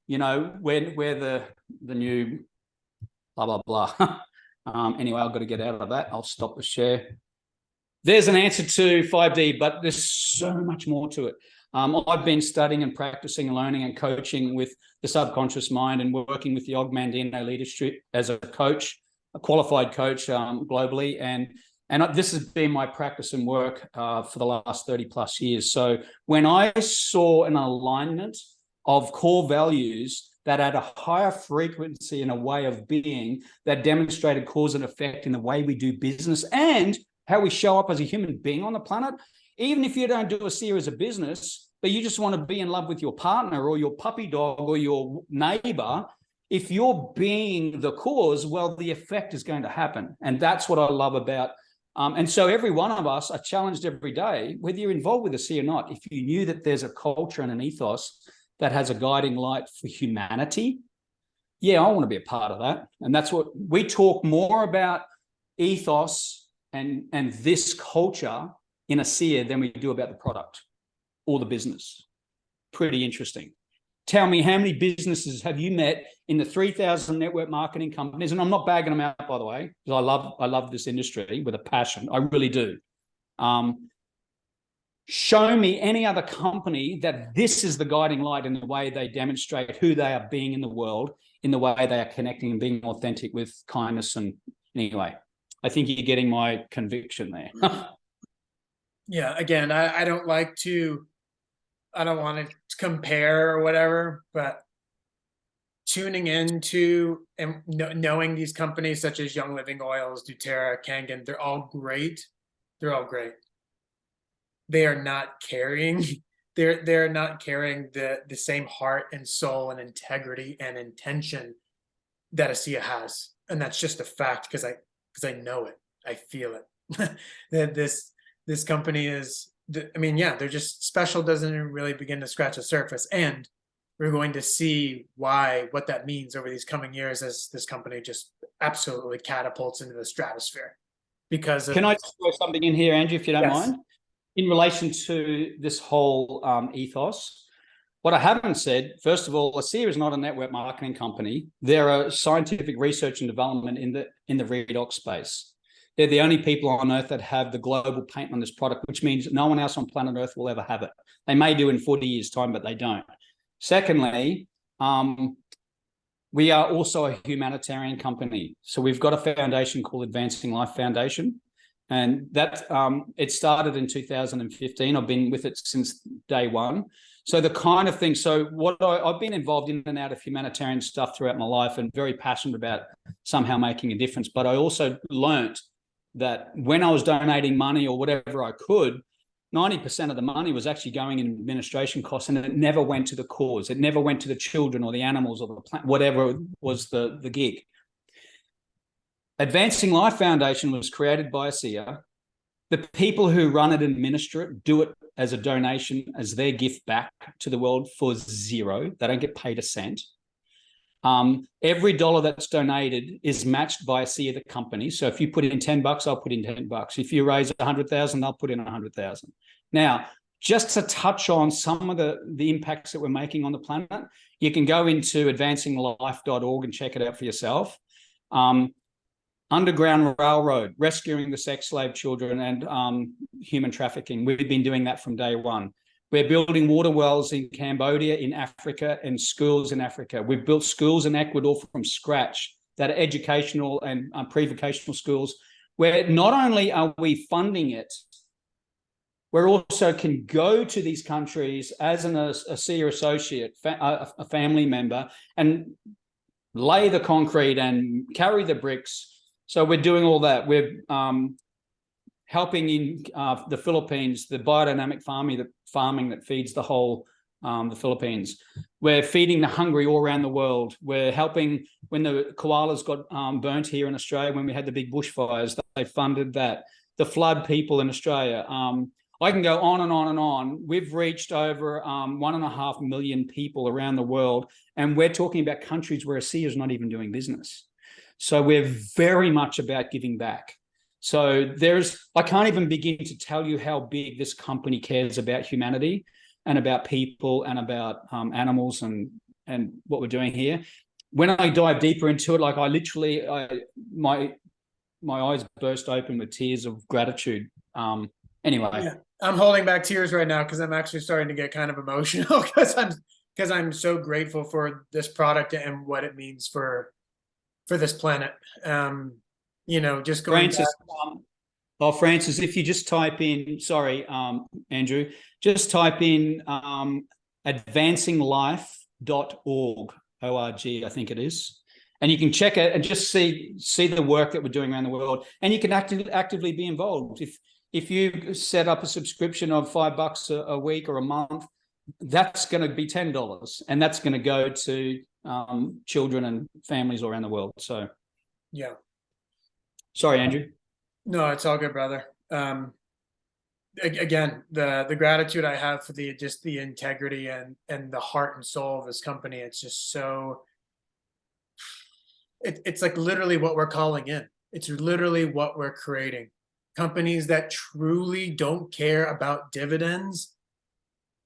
the new blah, blah, blah. Anyway, I've got to get out of that. I'll stop the share. There's an answer to 5D, but there's so much more to it. I've been studying and practicing and learning and coaching with the subconscious mind and working with the Ogmandino leadership as a coach, a qualified coach globally. And this has been my practice and work for the last 30 plus years. So when I saw an alignment of core values that had a higher frequency and a way of being that demonstrated cause and effect in the way we do business and how we show up as a human being on the planet, even if you don't do ASEA as a business, but you just want to be in love with your partner or your puppy dog or your neighbor, if you're being the cause, well, the effect is going to happen. And that's what I love about. And so every one of us are challenged every day, whether you're involved with ASEA or not, if you knew that there's a culture and an ethos that has a guiding light for humanity, yeah, I want to be a part of that. And that's what we talk more about, ethos and this culture in ASEA than we do about the product or the business. Pretty interesting. Tell me, how many businesses have you met in the 3,000 network marketing companies? And I'm not bagging them out, by the way, because I love this industry with a passion. I really do. show me any other company that this is the guiding light in the way they demonstrate who they are being in the world, in the way they are connecting and being authentic with kindness. And anyway, I think you're getting my conviction there. Yeah, again, I don't like to, I don't want to compare or whatever, but tuning into and knowing these companies such as Young Living Oils, doTERRA, Kangen, they're all great. They're all great. They are not carrying, they're not carrying the same heart and soul and integrity and intention that ASEA has. And that's just a fact because I know it. I feel it. That this company is, I mean, yeah, they're just special, doesn't even really begin to scratch the surface. And we're going to see what that means over these coming years as this company just absolutely catapults into the stratosphere. Because Can I throw something in here, Andrew, if you don't Yes. mind? In relation to this whole ethos, what I haven't said, first of all, ASEA is not a network marketing company. They're a scientific research and development in the redox space. They're the only people on Earth that have the global patent on this product, which means no one else on planet Earth will ever have it. They may do in 40 years' time, but they don't. Secondly, we are also a humanitarian company. So we've got a foundation called Advancing Life Foundation. And that it started in 2015. I've been with it since day one. So the kind of thing, so what I've been involved in and out of humanitarian stuff throughout my life and very passionate about somehow making a difference. But I also learnt that when I was donating money or whatever I could, 90% of the money was actually going in administration costs, and it never went to the cause. It never went to the children or the animals or the plant, whatever was the gig. Advancing Life Foundation was created by ASEA. The people who run it and administer it do it as a donation, as their gift back to the world for zero. They don't get paid a cent. Every dollar that's donated is matched by ASEA, the company. So if you put in $10, I'll put in $10. If you raise 100,000, I'll put in 100,000. Now, just to touch on some of the impacts that we're making on the planet, you can go into advancinglife.org and check it out for yourself. Underground Railroad, rescuing the sex slave children and human trafficking. We've been doing that from day one. We're building water wells in Cambodia, in Africa, and schools in Africa. We've built schools in Ecuador from scratch that are educational and pre-vocational schools, where not only are we funding it, we also can go to these countries as an ASEA associate, a family member, and lay the concrete and carry the bricks. So we're doing all that. We're helping in the Philippines, the biodynamic farming that feeds the whole the Philippines. We're feeding the hungry all around the world. We're helping when the koalas got burnt here in Australia, when we had the big bushfires, they funded that. The flood people in Australia. I can go on and on and on. We've reached over 1.5 million people around the world, and we're talking about countries where ASEA is not even doing business. So we're very much about giving back. So I can't even begin to tell you how big this company cares about humanity and about people and about animals and what we're doing here. When I dive deeper into it, like my eyes burst open with tears of gratitude. Anyway. Yeah, I'm holding back tears right now because I'm actually starting to get kind of emotional because I'm so grateful for this product and what it means for this planet. Just going Francis, Francis, if you just type in, sorry, Andrew, just type in advancinglife.org, O-R-G, I think it is. And you can check it and just see the work that we're doing around the world. And you can actively be involved. If you set up a subscription of $5 a week or a month, that's going to be $10, and that's going to go to children and families all around the world. So, yeah. Sorry, Andrew. No, it's all good, brother. Again, the gratitude I have for the integrity and the heart and soul of this company. It's just so. It's like literally what we're calling in. It's literally what we're creating. Companies that truly don't care about dividends,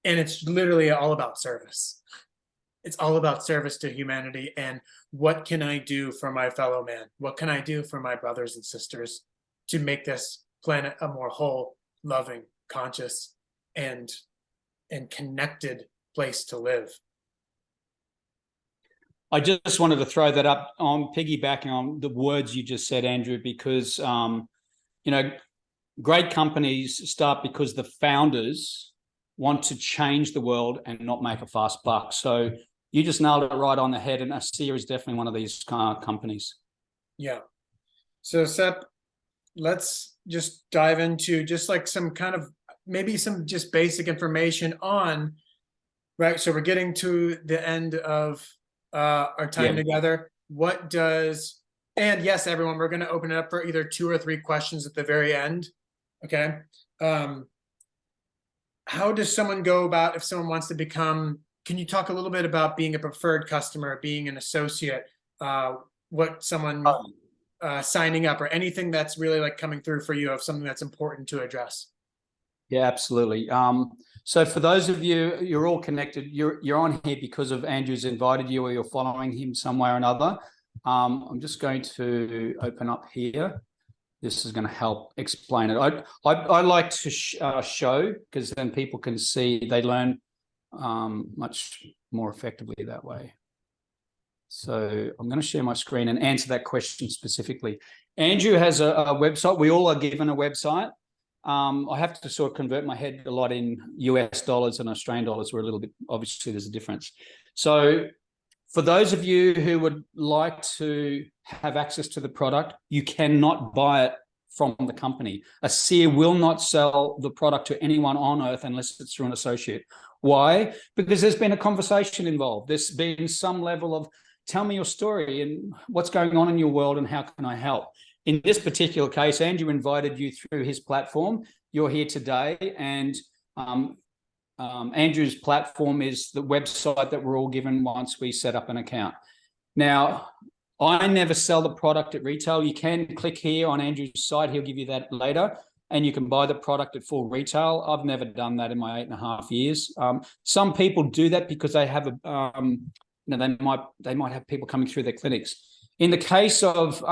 and it's literally all about service. It's all about service to humanity and what can I do for my fellow man? What can I do for my brothers and sisters to make this planet a more whole, loving, conscious, and connected place to live. I just wanted to throw that up on piggybacking on the words you just said, Andrew, because great companies start because the founders want to change the world and not make a fast buck. So you just nailed it right on the head, and ASEA is definitely one of these companies. Yeah. So Sepp, let's just dive into just like some kind of maybe some just basic information on, right? So we're getting to the end of our time together. What does, and yes, everyone, we're going to open it up for either 2 or 3 questions at the very end. Okay. How does someone go about, if someone wants to become, can you talk a little bit about being a preferred customer, being an associate, what someone signing up, or anything that's really like coming through for you of something that's important to address? Yeah, absolutely. So for those of you, you're all connected. You're on here because of Andrew's invited you, or you're following him some way or another. I'm just going to open up here. This is going to help explain it. I like to show, because then people can see, they learn much more effectively that way. So I'm going to share my screen and answer that question specifically. Andrew has a website. We all are given a website. I have to sort of convert my head a lot in US dollars and Australian dollars. We're a little bit, obviously there's a difference. So for those of you who would like to have access to the product, you cannot buy it from the company. ASEA will not sell the product to anyone on earth unless it's through an associate. Why? Because there's been a conversation involved. There's been some level of, tell me your story and what's going on in your world and how can I help? In this particular case, Andrew invited you through his platform. You're here today, and Andrew's platform is the website that we're all given once we set up an account. Now, I never sell the product at retail. You can click here on Andrew's site. He'll give you that later, and you can buy the product at full retail. I've never done that in my 8.5 years. Some people do that because they have they might have people coming through their clinics. In the case of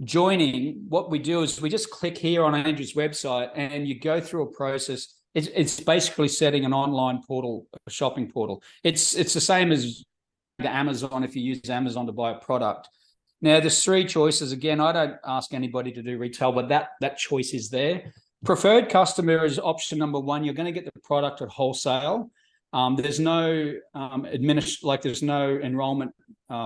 joining, what we do is we just click here on Andrew's website and you go through a process. It's basically setting an online portal, a shopping portal. It's the same as Amazon if you use Amazon to buy a product. Now, there's 3 choices. Again, I don't ask anybody to do retail, but that choice is there. Preferred customer is option number 1. You're going to get the product at wholesale. There's no there's no enrollment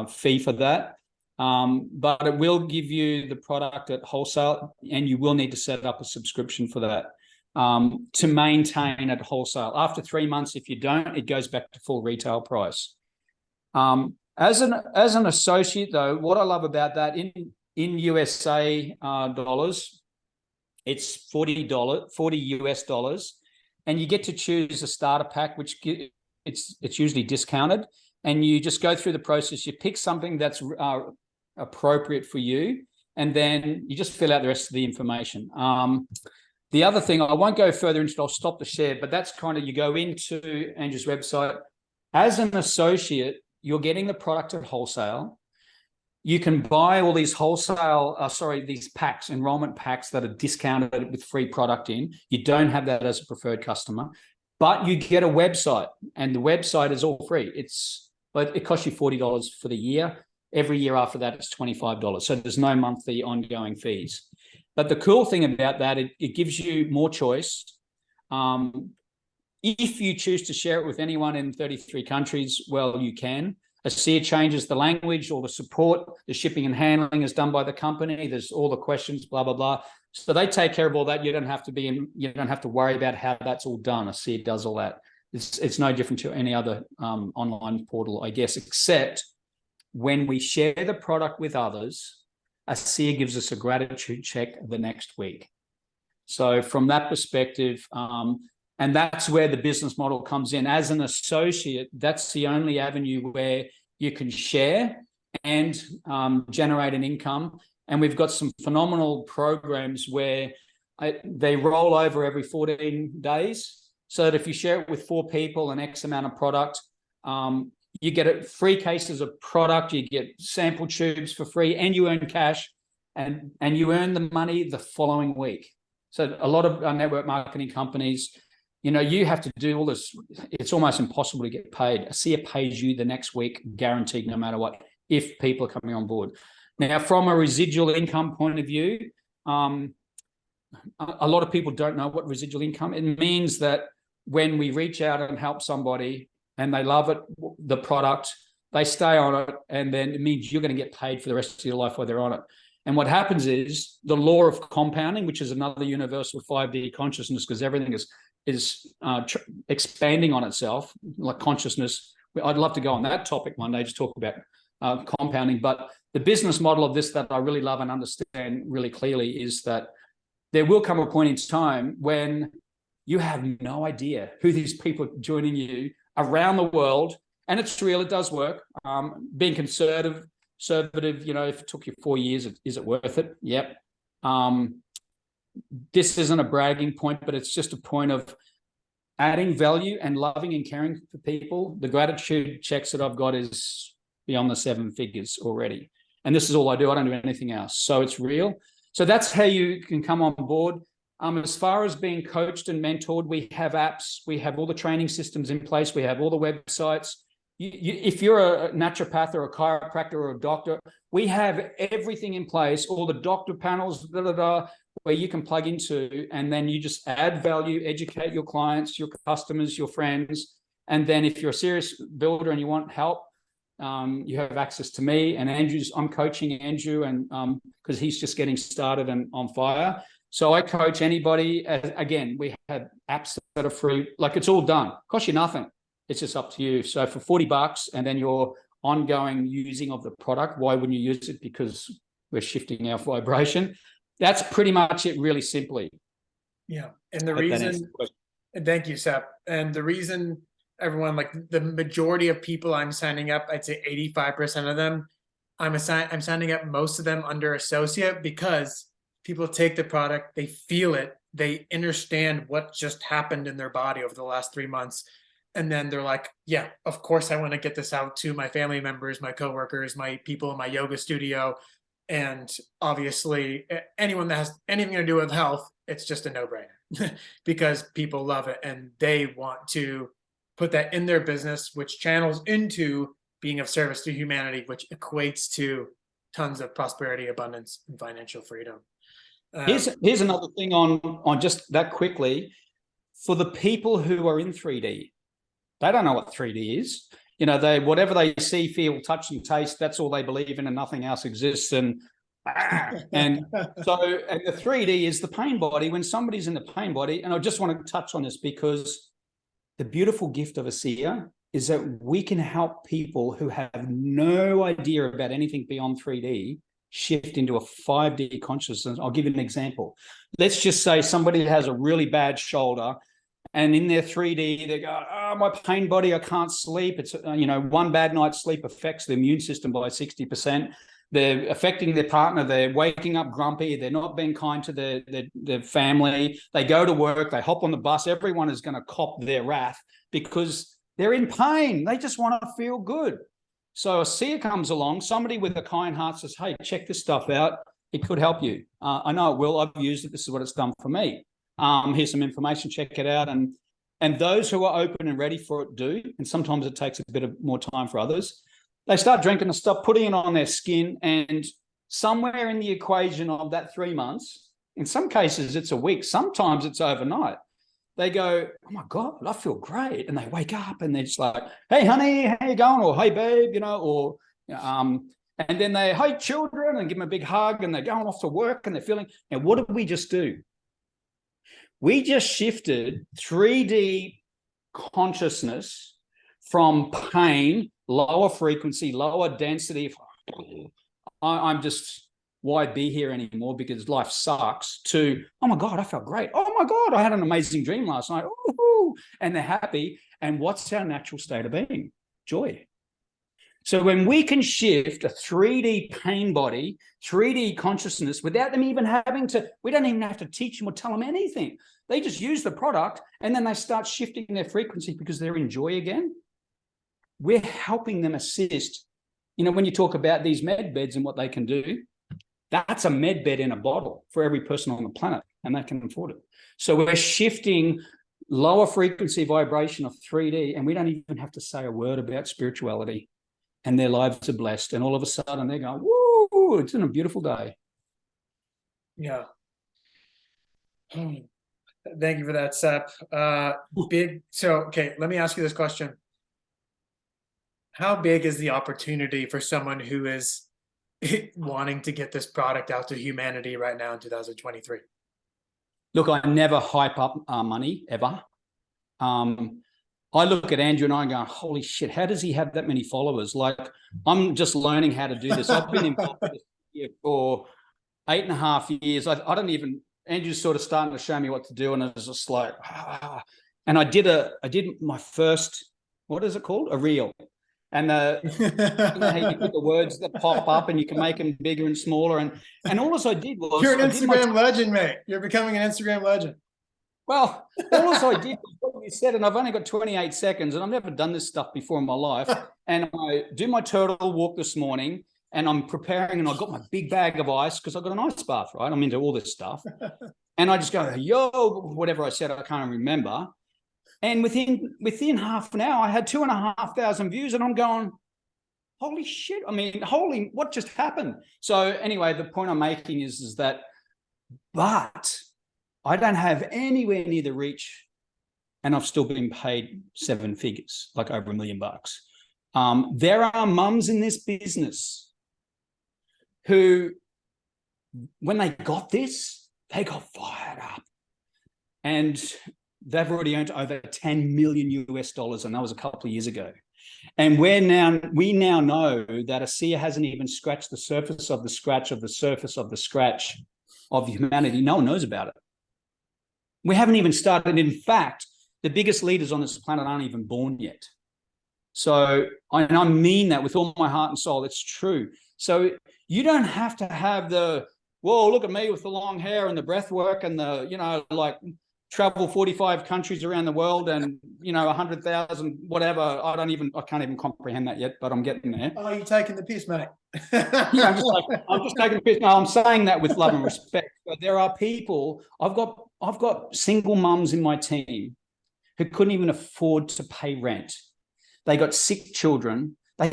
fee for that. But it will give you the product at wholesale, and you will need to set up a subscription for that to maintain at wholesale. After 3 months, if you don't, it goes back to full retail price. As an associate, though, what I love about that, in USA dollars, it's $40 US dollars, and you get to choose a starter pack, which it's usually discounted, and you just go through the process. You pick something that's appropriate for you, and then you just fill out the rest of the information. The other thing, I won't go further into it, I'll stop the share, but that's kind of, you go into Andrew's website. As an associate, you're getting the product at wholesale. You can buy all these these packs, enrollment packs that are discounted with free product in. You don't have that as a preferred customer, but you get a website, and the website is all free. But it costs you $40 for the year. Every year after that, it's $25. So there's no monthly ongoing fees. But the cool thing about that, it gives you more choice. If you choose to share it with anyone in 33 countries, well, you can. ASEA changes the language, all the support, the shipping and handling is done by the company. There's all the questions, blah, blah, blah. So they take care of all that. You don't have to worry about how that's all done. ASEA does all that. It's no different to any other online portal, I guess, except when we share the product with others, ASEA gives us a gratitude check the next week. So from that perspective, and that's where the business model comes in. As an associate, that's the only avenue where you can share and generate an income. And we've got some phenomenal programs where they roll over every 14 days. So that if you share it with 4 people, an X amount of product, you get free cases of product, you get sample tubes for free, and you earn cash, and you earn the money the following week. So a lot of network marketing companies, you have to do all this. It's almost impossible to get paid. ASEA pays you the next week, guaranteed, no matter what, if people are coming on board. Now, from a residual income point of view, a lot of people don't know what residual income. It means that when we reach out and help somebody and they love it, the product, they stay on it, and then it means you're going to get paid for the rest of your life while they're on it. And what happens is the law of compounding, which is another universal 5D consciousness, because everything is expanding on itself, like consciousness. I'd love to go on that topic one day, just talk about compounding. But the business model of this that I really love and understand really clearly is that there will come a point in time when you have no idea who these people are joining you around the world. And it's real, it does work. Being conservative, if it took you 4 years, is it worth it? Yep. This isn't a bragging point, but it's just a point of adding value and loving and caring for people. The gratitude checks that I've got is beyond the 7 figures already. And this is all I do. I don't do anything else. So it's real. So that's how you can come on board. As far as being coached and mentored, we have apps. We have all the training systems in place. We have all the websites. If you're a naturopath or a chiropractor or a doctor, we have everything in place, all the doctor panels, where you can plug into, and then you just add value, educate your clients, your customers, your friends. And then if you're a serious builder and you want help, you have access to me and Andrew's. I'm coaching Andrew, and because he's just getting started and on fire. So I coach anybody. Again, we have apps that are free. Like, it's all done. Cost you nothing. It's just up to you. So for $40 and then your ongoing using of the product, why wouldn't you use it? Because we're shifting our vibration. That's pretty much it, really simply. Yeah. And the reason, and thank you, Sepp. And the reason everyone, like the majority of people I'm signing up, I'd say 85% of them, I'm signing up most of them under associate, because people take the product, they feel it, they understand what just happened in their body over the last 3 months. And then they're like, yeah, of course I want to get this out to my family members, my coworkers, my people in my yoga studio. And obviously anyone that has anything to do with health, it's just a no-brainer because people love it and they want to put that in their business, which channels into being of service to humanity, which equates to tons of prosperity, abundance, and financial freedom. Here's another thing on just that quickly. For the people who are in 3D, they don't know what 3D is. Whatever they see, feel, touch, and taste, that's all they believe in, and nothing else exists. And the 3D is the pain body. When somebody's in the pain body, and I just want to touch on this because the beautiful gift of ASEA is that we can help people who have no idea about anything beyond 3D shift into a 5D consciousness. I'll give you an example. Let's just say somebody has a really bad shoulder, and in their 3D, they go, oh, my pain body, I can't sleep. It's, one bad night's sleep affects the immune system by 60%. They're affecting their partner. They're waking up grumpy. They're not being kind to their family. They go to work. They hop on the bus. Everyone is going to cop their wrath because they're in pain. They just want to feel good. So ASEA comes along, somebody with a kind heart says, hey, check this stuff out. It could help you. I know it will. I've used it. This is what it's done for me. Here's some information, check it out. And those who are open and ready for it do, and sometimes it takes a bit of more time for others, they start drinking the stuff, putting it on their skin, and somewhere in the equation of that 3 months, in some cases it's a week, sometimes it's overnight, they go, oh my God, I feel great. And they wake up and they're just like, hey, honey, how you going? Or hey, babe, and then they, hey, children, and give them a big hug, and they're going off to work and they're feeling, and what did we just do? We just shifted 3D consciousness from pain, lower frequency, lower density. I'm just, why be here anymore because life sucks, to, oh my God, I felt great. Oh my God, I had an amazing dream last night. Ooh, and they're happy. And what's our natural state of being? Joy. So when we can shift a 3D pain body, 3D consciousness, without them even having to, we don't even have to teach them or tell them anything. They just use the product and then they start shifting their frequency because they're in joy again. We're helping them assist. When you talk about these med beds and what they can do, that's a med bed in a bottle for every person on the planet, and they can afford it. So we're shifting lower frequency vibration of 3D, and we don't even have to say a word about spirituality, and their lives are blessed. And all of a sudden they're going, woo, it's been a beautiful day. Yeah. Thank you for that, Sepp. Okay, let me ask you this question. How big is the opportunity for someone who is wanting to get this product out to humanity right now in 2023? Look, I never hype up money, ever. I look at Andrew and I go, holy shit, how does he have that many followers? Like, I'm just learning how to do this. I've been involved with this for 8.5 years. I don't even, Andrew's sort of starting to show me what to do, and it's just like, and I did my first, what is it called? A reel. And you know how you put the words that pop up and you can make them bigger and smaller. And all I did was, you're an Instagram legend, mate. You're becoming an Instagram legend. Well, all I did was what you said, and I've only got 28 seconds, and I've never done this stuff before in my life. And I do my turtle walk this morning, and I'm preparing, and I've got my big bag of ice because I've got an ice bath, right? I'm into all this stuff. And I just go, yo, whatever I said, I can't remember. And within half an hour, I had 2,500 views, and I'm going, holy shit. I mean, what just happened? So anyway, the point I'm making is that, but I don't have anywhere near the reach, and I've still been paid 7 figures, like over $1 million. There are mums in this business who, when they got this, they got fired up, and they've already earned over $10 million US, and that was a couple of years ago. And we now know that ASEA hasn't even scratched the surface of the scratch of the surface of the scratch of humanity. No one knows about it. We haven't even started. In fact, the biggest leaders on this planet aren't even born yet. So, and I mean that with all my heart and soul. It's true. So you don't have to have the, whoa, look at me with the long hair and the breath work and the, you know, like travel 45 countries around the world and, you know, 100,000, whatever. I can't even comprehend that yet, but I'm getting there. Oh, you're taking the piss, mate. Yeah, I'm just taking the piss. No, I'm saying that with love and respect. But there are people, I've got single mums in my team who couldn't even afford to pay rent. They got sick children. They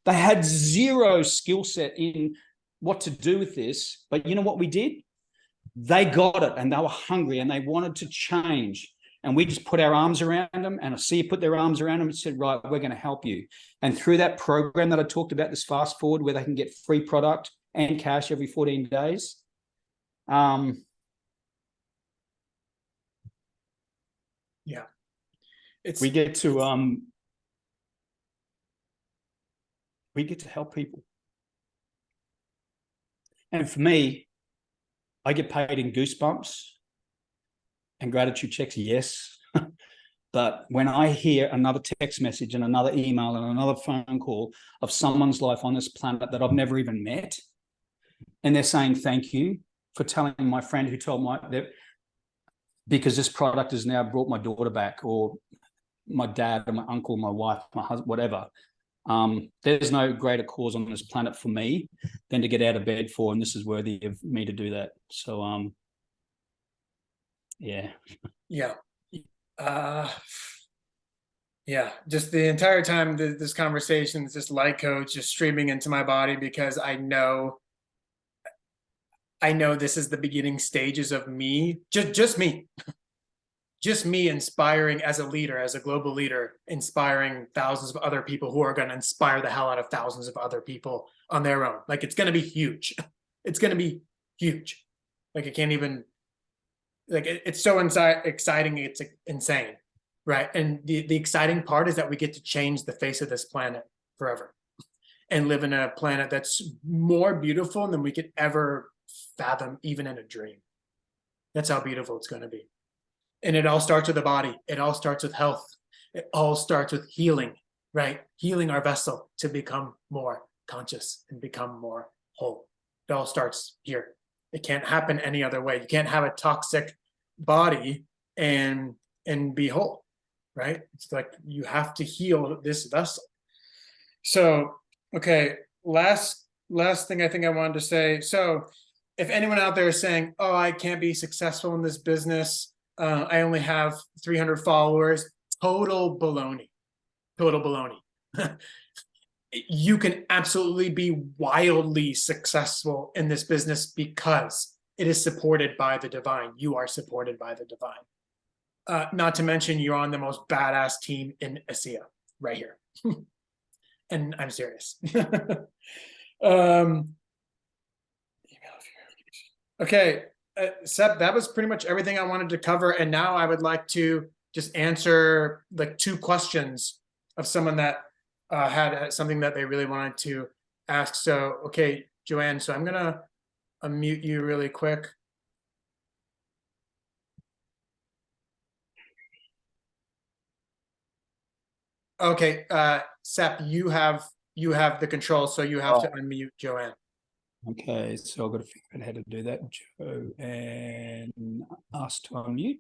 had zero skill set in what to do with this. But you know what we did? They got it, and they were hungry, and they wanted to change. And we just put our arms around them, and ASEA put their arms around them and said, right, we're going to help you. And through that program that I talked about, this fast forward, where they can get free product and cash every 14 days. Yeah. We get to help people. And for me, I get paid in goosebumps and gratitude checks, yes. But when I hear another text message and another email and another phone call of someone's life on this planet that I've never even met, and they're saying thank you for telling my friend who told because this product has now brought my daughter back, or my dad, or my uncle, my wife, my husband, whatever. There's no greater cause on this planet for me than to get out of bed for, and this is worthy of me to do that. So, yeah. Yeah. Yeah, just the entire time this conversation is just light codes just streaming into my body, because I know this is the beginning stages of me, just me inspiring as a leader, as a global leader, inspiring thousands of other people who are going to inspire the hell out of thousands of other people on their own. Like, it's going to be huge. It's going to be huge. Like, I can't even, like, it's so exciting. It's insane. Right. And the exciting part is that we get to change the face of this planet forever and live in a planet that's more beautiful than we could ever fathom, even in a dream. That's how beautiful it's going to be. And it all starts with the body. It all starts with health. It all starts with healing, right? Healing our vessel to become more conscious and become more whole. It all starts here. It can't happen any other way. You can't have a toxic body and be whole, right? It's like you have to heal this vessel. So, okay, last thing I think I wanted to say. So if anyone out there is saying, oh, I can't be successful in this business, I only have 300 followers. Total baloney. Total baloney. You can absolutely be wildly successful in this business because it is supported by the divine. You are supported by the divine. Not to mention, you're on the most badass team in ASEA right here. And I'm serious. Okay, Sepp, that was pretty much everything I wanted to cover. And now I would like to just answer like 2 questions of someone that had something that they really wanted to ask. So, okay, Joanne, so I'm gonna unmute you really quick. Okay, Sepp, you have the control, so you have to unmute Joanne. Okay, so I've got to figure out how to do that. Joe and ask to unmute.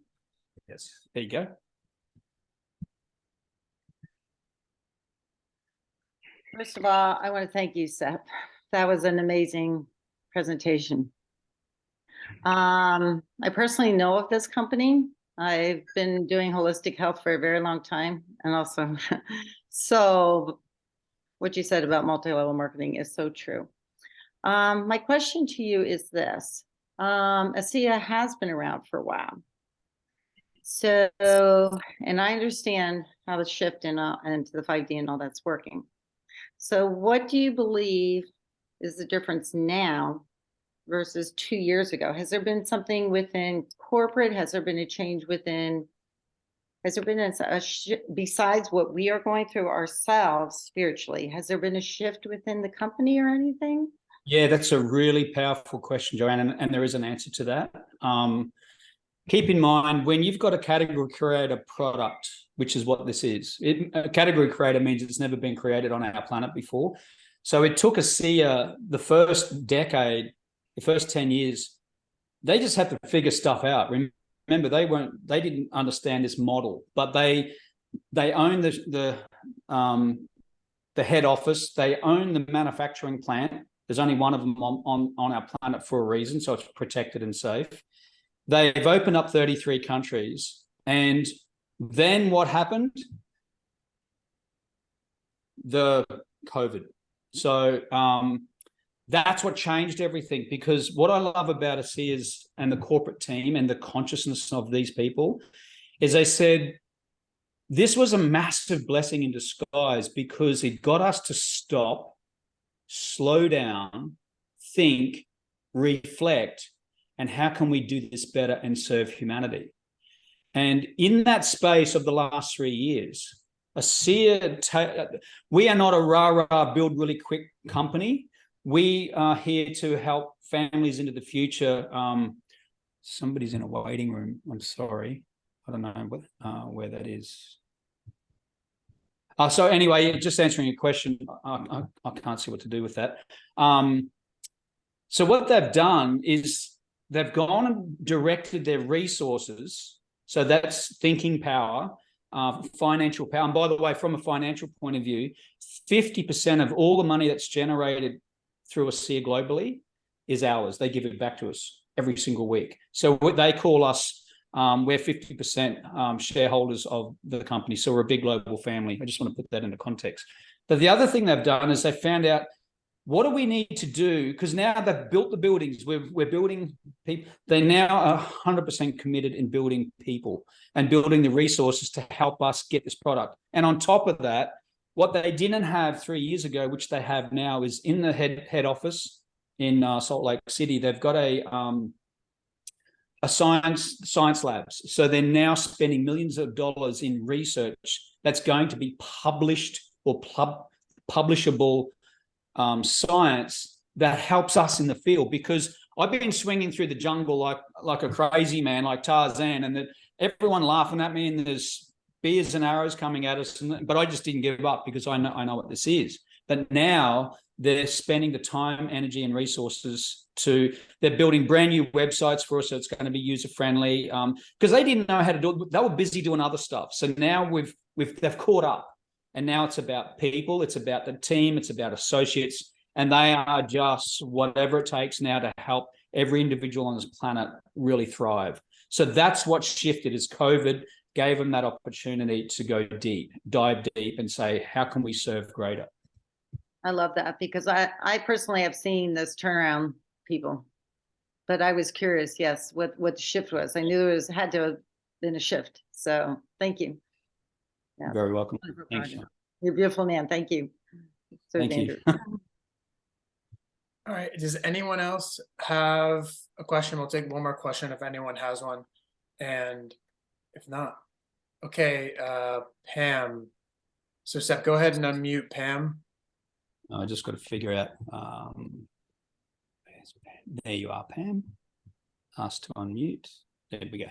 Yes, there you go. First of all, I want to thank you, Sepp. That was an amazing presentation. I personally know of this company. I've been doing holistic health for a very long time. And also, so what you said about multi-level marketing is so true. My question to you is this. ASEA has been around for a while. So, and I understand how the shift into the 5D and all that's working. So what do you believe is the difference now versus 2 years ago? Has there been something within corporate? Has there been a change within, has there been besides what we are going through ourselves spiritually, has there been a shift within the company or anything? Yeah, that's a really powerful question, Joanne, and there is an answer to that. Keep in mind, when you've got a category creator product, which is what this is, a category creator means it's never been created on our planet before. So it took ASEA the first decade, the first 10 years, they just had to figure stuff out. Remember, they didn't understand this model, but they own the head office, they own the manufacturing plant. There's only one of them on our planet for a reason, so it's protected and safe. They've opened up 33 countries. And then what happened? The COVID. So that's what changed everything, because what I love about ASEA and the corporate team and the consciousness of these people is they said, this was a massive blessing in disguise because it got us to stop, slow down, think, reflect, and how can we do this better and serve humanity? And in that space of the last 3 years, ASEA, we are not a rah-rah build really quick company. We are here to help families into the future. Somebody's in a waiting room. I'm sorry. I don't know where that is. So anyway, just answering your question, I can't see what to do with that. So what they've done is they've gone and directed their resources. So that's thinking power, financial power. And by the way, from a financial point of view, 50% of all the money that's generated through ASEA globally is ours. They give it back to us every single week. So what they call us, we're 50% shareholders of the company. So we're a big global family. I just want to put that into context. But the other thing they've done is they found out, what do we need to do? Because now they've built the buildings. We're building people. They now are 100% committed in building people and building the resources to help us get this product. And on top of that, what they didn't have 3 years ago, which they have now, is in the head office in Salt Lake City. They've got a science labs. So they're now spending millions of dollars in research that's going to be published or publishable science that helps us in the field. Because I've been swinging through the jungle like a crazy man, like Tarzan, and that everyone laughing at me, and there's spears and arrows coming at us, but I just didn't give up because I know what this is. But now they're spending the time, energy, and resources they're building brand new websites for us, so it's going to be user friendly. Because they didn't know how to do it; they were busy doing other stuff. So now they've caught up. And now it's about people, it's about the team, it's about associates, and they are just whatever it takes now to help every individual on this planet really thrive. So that's what shifted is COVID gave them that opportunity to go deep, dive deep and say, how can we serve greater? I love that because I personally have seen this turnaround people, but I was curious, yes, what the shift was. I knew there had to have been a shift. So thank you. Yeah. Very welcome. Thanks, Sean. You're a beautiful man. Thank you. So Thank you. All right. Does anyone else have a question? We'll take one more question if anyone has one. And if not, okay, Pam. So Sepp, go ahead and unmute Pam. I just got to figure out. There you are, Pam. Ask to unmute. There we go.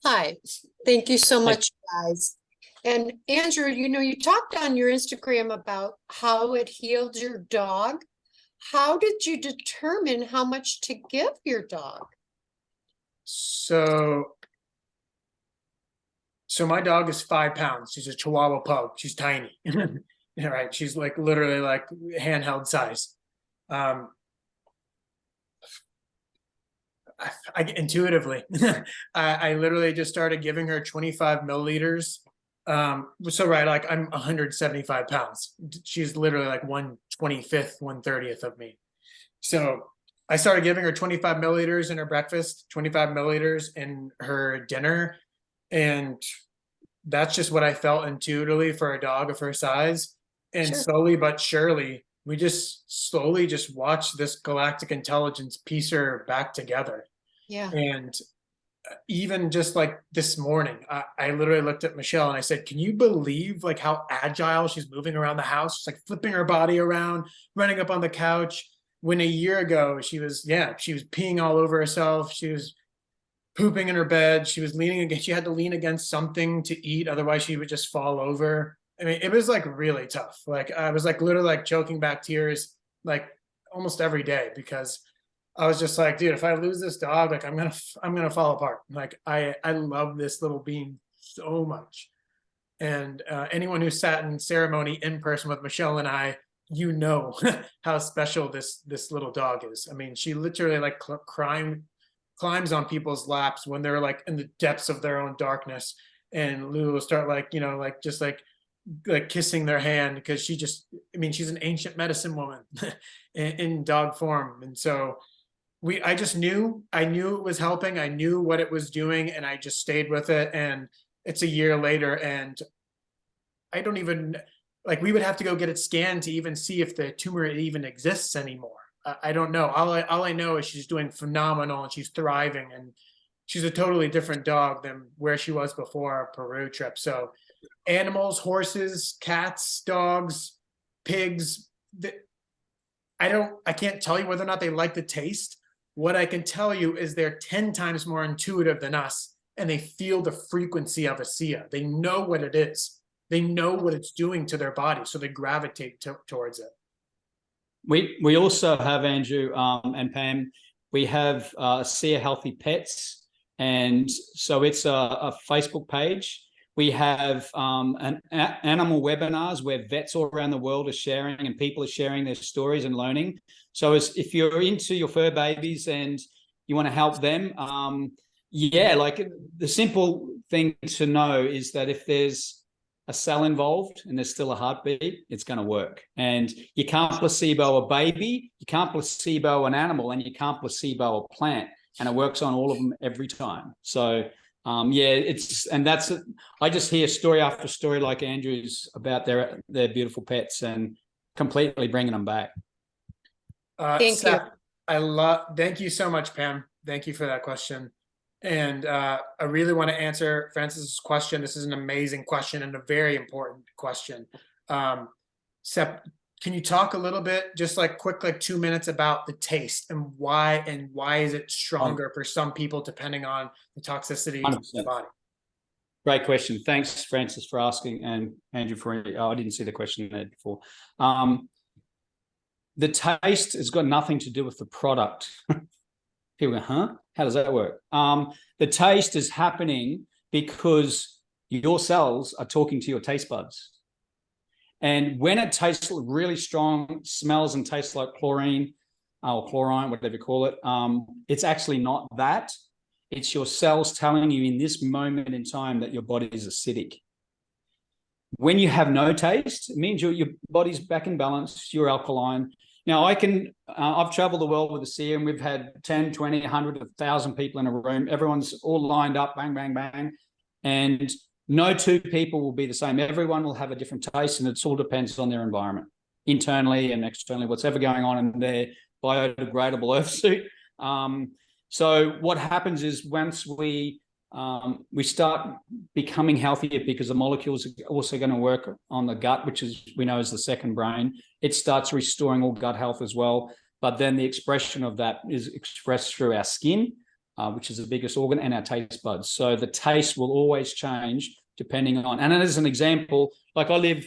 Hi, thank you so much, guys. And Andrew, you talked on your Instagram about how it healed your dog. How did you determine how much to give your dog? So my dog is 5 pounds. She's a Chihuahua pug. She's tiny. Yeah, right. She's like literally like handheld size. I intuitively, I literally just started giving her 25 milliliters. So right, like I'm 175 pounds. She's literally like 1/25th, 1/30th of me. So I started giving her 25 milliliters in her breakfast, 25 milliliters in her dinner. And that's just what I felt intuitively for a dog of her size. And Sure. slowly but surely, we just slowly just watched this galactic intelligence piece her back together. Yeah. And even just like this morning, I literally looked at Michelle and I said, can you believe like how agile she's moving around the house? She's like flipping her body around, running up on the couch. When a year ago, she was peeing all over herself. She was pooping in her bed. She was leaning against, she had to lean against something to eat. Otherwise she would just fall over. I mean, it was like really tough. Like I was like literally like choking back tears, like almost every day, because I was just like, dude, if I lose this dog, like I'm gonna fall apart. Like I love this little being so much. And anyone who sat in ceremony in person with Michelle and I, how special this little dog is. I mean, she literally like climbs on people's laps when they're like in the depths of their own darkness, and Lulu will start like like just like kissing their hand, because she's an ancient medicine woman in dog form. And so I knew it was helping. I knew what it was doing, and I just stayed with it. And it's a year later, and I don't even we would have to go get it scanned to even see if the tumor even exists anymore. I don't know. All I know is she's doing phenomenal and she's thriving, and she's a totally different dog than where she was before our Peru trip. So animals, horses, cats, dogs, pigs, I can't tell you whether or not they like the taste. What I can tell you is they're 10 times more intuitive than us, and they feel the frequency of ASEA. They know what it is. They know what it's doing to their body, so they gravitate towards it. We also have, Andrew and Pam, we have ASEA Healthy Pets. And so it's a Facebook page. We have animal webinars where vets all around the world are sharing, and people are sharing their stories and learning. So if you're into your fur babies and you want to help them, like the simple thing to know is that if there's a cell involved and there's still a heartbeat, it's going to work. And you can't placebo a baby, you can't placebo an animal, and you can't placebo a plant. And it works on all of them every time. So I just hear story after story like Andrew's about their beautiful pets and completely bringing them back. Thank you. Thank you so much, Pam. Thank you for that question. And I really want to answer Francis's question. This is an amazing question and a very important question. Sepp, can you talk a little bit, just like quick, like 2 minutes, about the taste and why is it stronger for some people depending on the toxicity of the body? Great question. Thanks, Francis, for asking, and Andrew I didn't see the question there before. The taste has got nothing to do with the product. People go, huh? How does that work? The taste is happening because your cells are talking to your taste buds. And when it tastes really strong, smells and tastes like chlorine or chlorine, whatever you call it, it's actually not that. It's your cells telling you in this moment in time that your body is acidic. When you have no taste, it means your body's back in balance, you're alkaline. Now, I've traveled the world with ASEA, and we've had 10, 20, 100, 1,000 people in a room. Everyone's all lined up, bang, bang, bang. And no two people will be the same. Everyone will have a different taste, and it all depends on their environment, internally and externally, whatever going on in their biodegradable earth suit. So what happens is once we start becoming healthier, because the molecules are also going to work on the gut, which is, we know, is the second brain. It starts restoring all gut health as well. But then the expression of that is expressed through our skin, which is the biggest organ, and our taste buds. So the taste will always change depending on, and as an example, like I live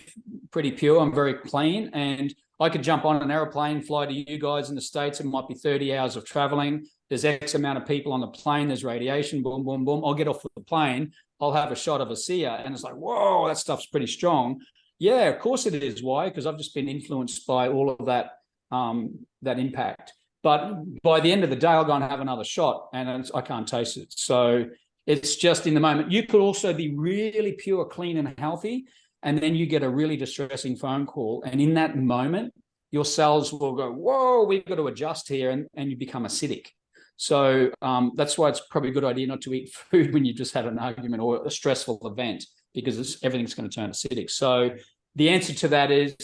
pretty pure, I'm very clean, and I could jump on an airplane, fly to you guys in the States. It might be 30 hours of traveling. There's X amount of people on the plane. There's radiation, boom, boom, boom. I'll get off the plane. I'll have a shot of ASEA, and it's like, whoa, that stuff's pretty strong. Yeah, of course it is. Why? Because I've just been influenced by all of that, that impact. But by the end of the day, I'll go and have another shot, and I can't taste it. So it's just in the moment. You could also be really pure, clean, and healthy, and then you get a really distressing phone call. And in that moment, your cells will go, whoa, we've got to adjust here, and you become acidic. So that's why it's probably a good idea not to eat food when you just had an argument or a stressful event, because everything's going to turn acidic. So the answer to that is,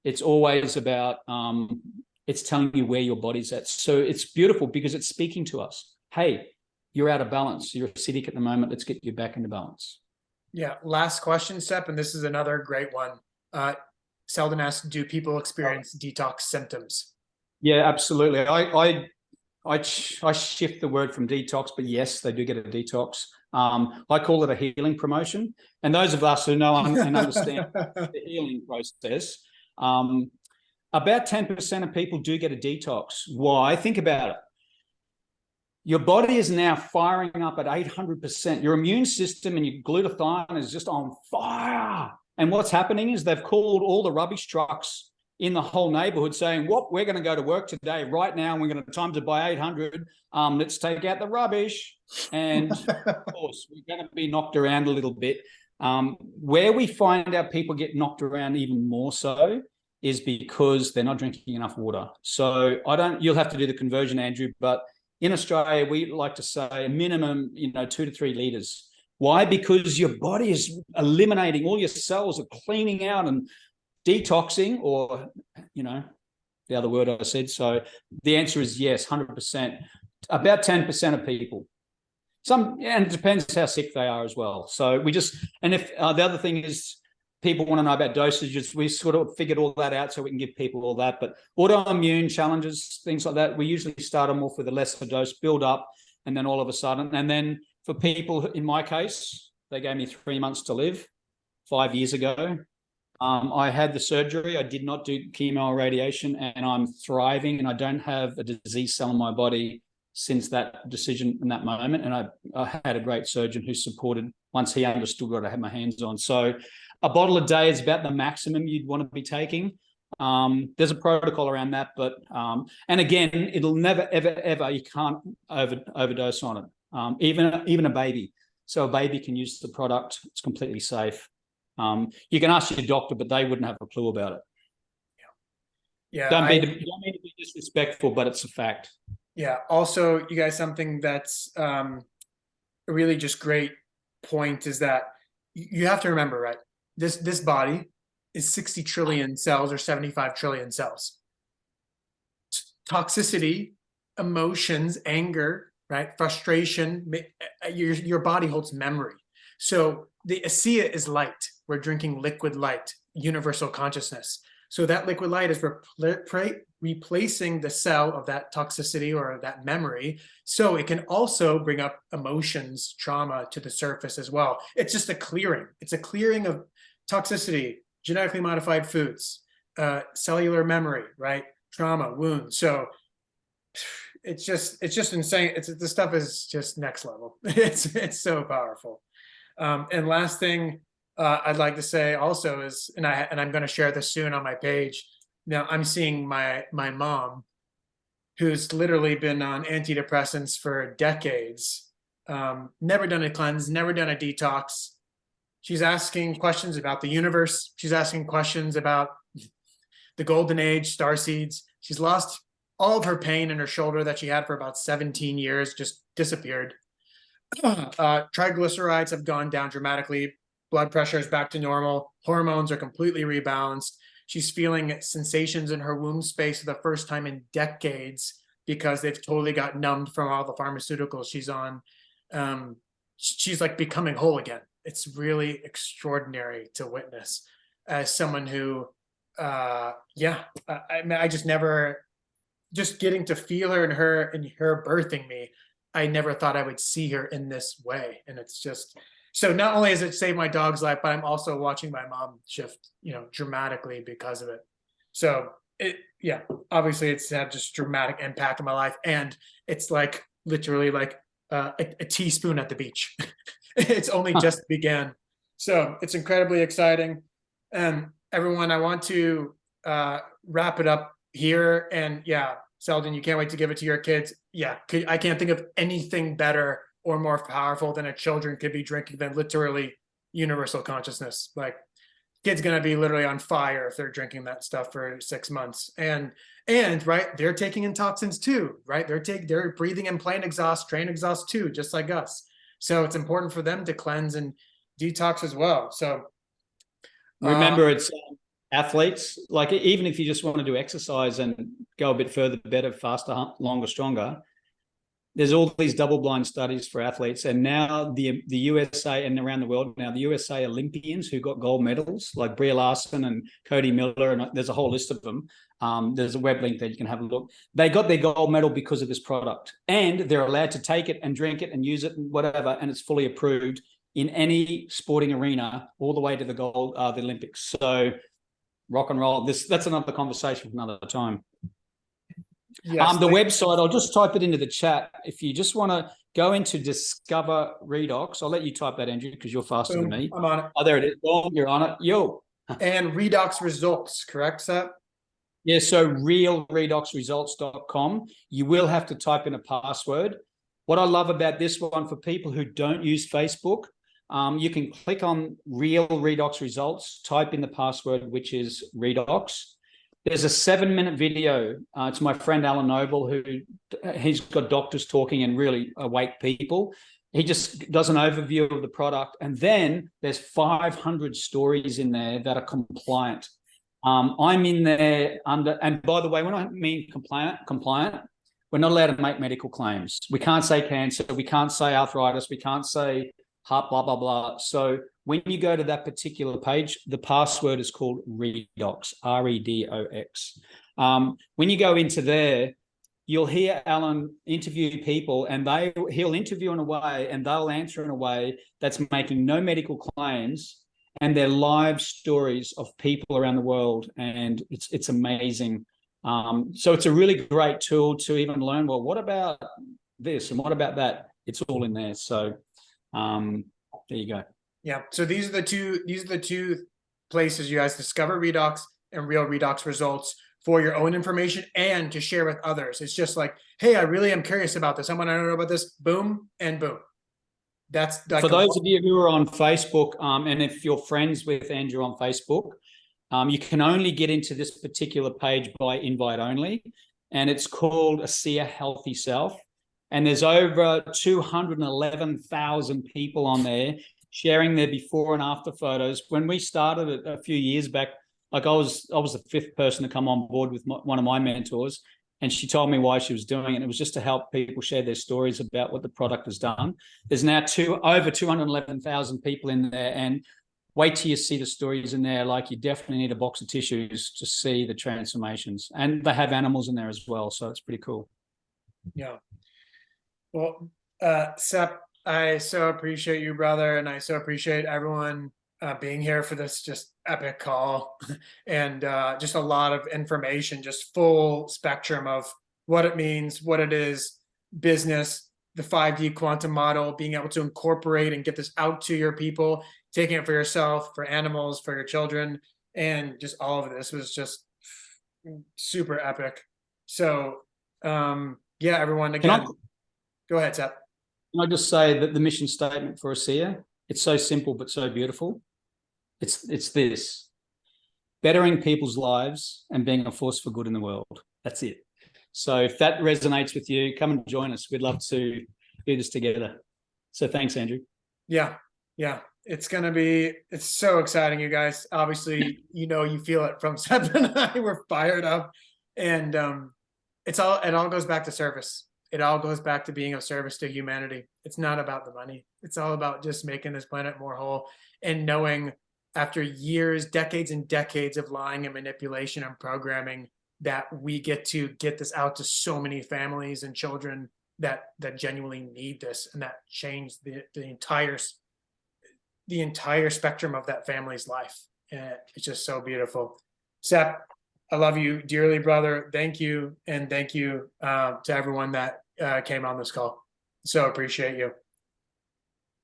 it's always about, it's telling you where your body's at. So it's beautiful because it's speaking to us. Hey, you're out of balance. You're acidic at the moment. Let's get you back into balance. Yeah. Last question, Sepp, and this is another great one. Selden asks, do people experience detox symptoms? Yeah, absolutely. I shift the word from detox, but yes, they do get a detox. I call it a healing promotion. And those of us who know and understand the healing process, about 10% of people do get a detox. Why? Think about it. Your body is now firing up at 800%. Your immune system and your glutathione is just on fire. And what's happening is they've called all the rubbish trucks in the whole neighborhood saying, "What, we're going to go to work today, right now, and we're going to times it by 800. Let's take out the rubbish." And of course, we're going to be knocked around a little bit. Where we find our people get knocked around even more so is because they're not drinking enough water. So you'll have to do the conversion, Andrew, but in Australia, we like to say a minimum, 2 to 3 liters. Why? Because your body is eliminating, all your cells are cleaning out and detoxing, or, the other word I said. So the answer is yes, 100%. About 10% of people. And it depends how sick they are as well. So and if the other thing is, people want to know about dosages, we sort of figured all that out so we can give people all that. But autoimmune challenges, things like that, we usually start them off with a lesser dose, build up, and then all of a sudden, and then for people, in my case, they gave me 3 months to live 5 years ago. I had the surgery. I did not do chemo or radiation, and I'm thriving, and I don't have a disease cell in my body since that decision in that moment. And I had a great surgeon who supported once he understood what I had my hands on. So a bottle a day is about the maximum you'd want to be taking. There's a protocol around that, but and again, it'll never, ever, ever, you can't overdose on it. Even a baby. So a baby can use the product. It's completely safe. You can ask your doctor, but they wouldn't have a clue about it. Yeah. Don't mean to be disrespectful, but it's a fact. Yeah. Also, you guys, something that's a really just great point is that you have to remember, right? This body is 60 trillion cells or 75 trillion cells. Toxicity, emotions, anger, right? Frustration, your body holds memory. So the ASEA is light. We're drinking liquid light, universal consciousness. So that liquid light is replacing the cell of that toxicity or that memory. So it can also bring up emotions, trauma to the surface as well. It's just a clearing. It's a clearing of toxicity, genetically modified foods, cellular memory, right? Trauma, wounds. So it's just insane. The stuff is just next level. It's so powerful. And last thing I'd like to say also is, and I'm going to share this soon on my page. Now I'm seeing my mom, who's literally been on antidepressants for decades, never done a cleanse, never done a detox. She's asking questions about the universe. She's asking questions about the golden age, star seeds. She's lost all of her pain in her shoulder that she had for about 17 years, just disappeared. Triglycerides have gone down dramatically. Blood pressure is back to normal. Hormones are completely rebalanced. She's feeling sensations in her womb space for the first time in decades because they've totally got numbed from all the pharmaceuticals she's on. She's like becoming whole again. It's really extraordinary to witness as someone who, I just never, just getting to feel her and her birthing me, I never thought I would see her in this way. And it's just, so not only has it saved my dog's life, but I'm also watching my mom shift, dramatically because of it. So obviously it's had just dramatic impact on my life. And it's like literally like a teaspoon at the beach. It's only just began. So it's incredibly exciting. Everyone, I want to wrap it up here. And Selden, you can't wait to give it to your kids. I can't think of anything better or more powerful than a children could be drinking than literally universal consciousness. Like, kid's gonna be literally on fire if they're drinking that stuff for 6 months. And right, they're taking in toxins too, right? They're breathing in plain exhaust, train exhaust too, just like us. So it's important for them to cleanse and detox as well. So remember, it's athletes, like even if you just want to do exercise and go a bit further, better, faster, longer, stronger, there's all these double-blind studies for athletes. And now the USA and around the world now, the USA Olympians who got gold medals, like Brie Larson and Cody Miller, and there's a whole list of them. There's a web link that you can have a look. They got their gold medal because of this product, and they're allowed to take it and drink it and use it and whatever, and it's fully approved in any sporting arena all the way to the gold, the Olympics. So rock and roll. That's another conversation for another time. Yes, the website, I'll just type it into the chat. If you just want to go into Discover Redox, I'll let you type that, Andrew, because you're faster than me. I'm on it. Oh, there it is. Oh, you're on it. Yo. And redox results, correct, Seth? Yeah, so realredoxresults.com. You will have to type in a password. What I love about this one, for people who don't use Facebook, you can click on Real Redox Results, type in the password, which is Redox. There's a 7-minute video. It's my friend Alan Noble, he's got doctors talking and really awake people. He just does an overview of the product. And then there's 500 stories in there that are compliant. I'm in there under, and by the way, when I mean compliant, we're not allowed to make medical claims. We can't say cancer. We can't say arthritis. We can't say heart, blah, blah, blah. So when you go to that particular page, the password is called Redox, R-E-D-O-X. When you go into there, you'll hear Alan interview people, and he'll interview in a way and they'll answer in a way that's making no medical claims, and they're live stories of people around the world, and it's amazing. So it's a really great tool to even learn, well, what about this and what about that? It's all in there. So there you go. Yeah. So these are the two places you guys discover Redox and Real Redox Results for your own information and to share with others. It's just like, hey, I really am curious about this. I want to know about this. Boom and boom. That's like, for those of you who are on Facebook, and if you're friends with Andrew on Facebook, you can only get into this particular page by invite only, and it's called ASEA Healthy Self. And there's over 211,000 people on there sharing their before and after photos. When we started it a few years back, like I was the 5th person to come on board with one of my mentors, and she told me why she was doing it. It was just to help people share their stories about what the product has done. There's now over 211,000 people in there, and wait till you see the stories in there. Like, you definitely need a box of tissues to see the transformations. And they have animals in there as well, so it's pretty cool. Yeah. Well, Sepp, I so appreciate you, brother, and I so appreciate everyone being here for this just epic call and just a lot of information, just full spectrum of what it means, what it is, business, the 5D quantum model, being able to incorporate and get this out to your people, taking it for yourself, for animals, for your children, and just all of this was just super epic. So yeah, everyone, again, go ahead, Seth. Can I just say that the mission statement for ASEA, it's so simple but so beautiful. It's this: bettering people's lives and being a force for good in the world. That's it. So if that resonates with you, come and join us. We'd love to do this together. So thanks, Andrew. Yeah, yeah. It's so exciting, you guys. Obviously, you feel it from Sepp and I. We're fired up. And it all goes back to service. It all goes back to being of service to humanity. It's not about the money. It's all about just making this planet more whole, and knowing after years, decades and decades of lying and manipulation and programming, that we get to get this out to so many families and children that genuinely need this, and that change the entire spectrum of that family's life. And it's just so beautiful. Sepp, I love you dearly, brother. Thank you. And thank you to everyone that came on this call. So appreciate you.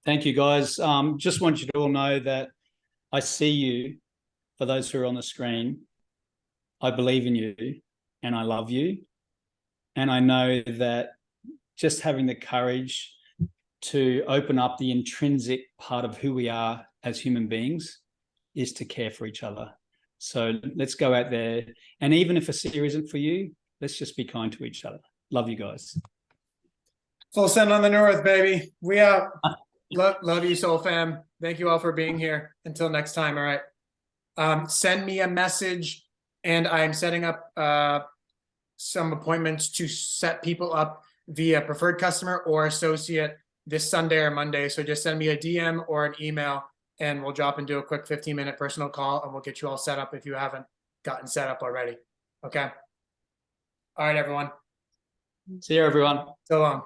Thank you, guys. Just want you to all know that I see you. For those who are on the screen, I believe in you and I love you. And I know that just having the courage to open up the intrinsic part of who we are as human beings is to care for each other. So let's go out there. And even if ASEA isn't for you, let's just be kind to each other. Love you guys. Full send on the north, baby. We out. Love you, Soul Fam. Thank you all for being here. Until next time. All right. Send me a message, and I'm setting up some appointments to set people up via preferred customer or associate this Sunday or Monday. So just send me a DM or an email, and we'll drop and do a quick 15-minute personal call, and we'll get you all set up if you haven't gotten set up already. Okay. All right, everyone. See you, everyone. So long.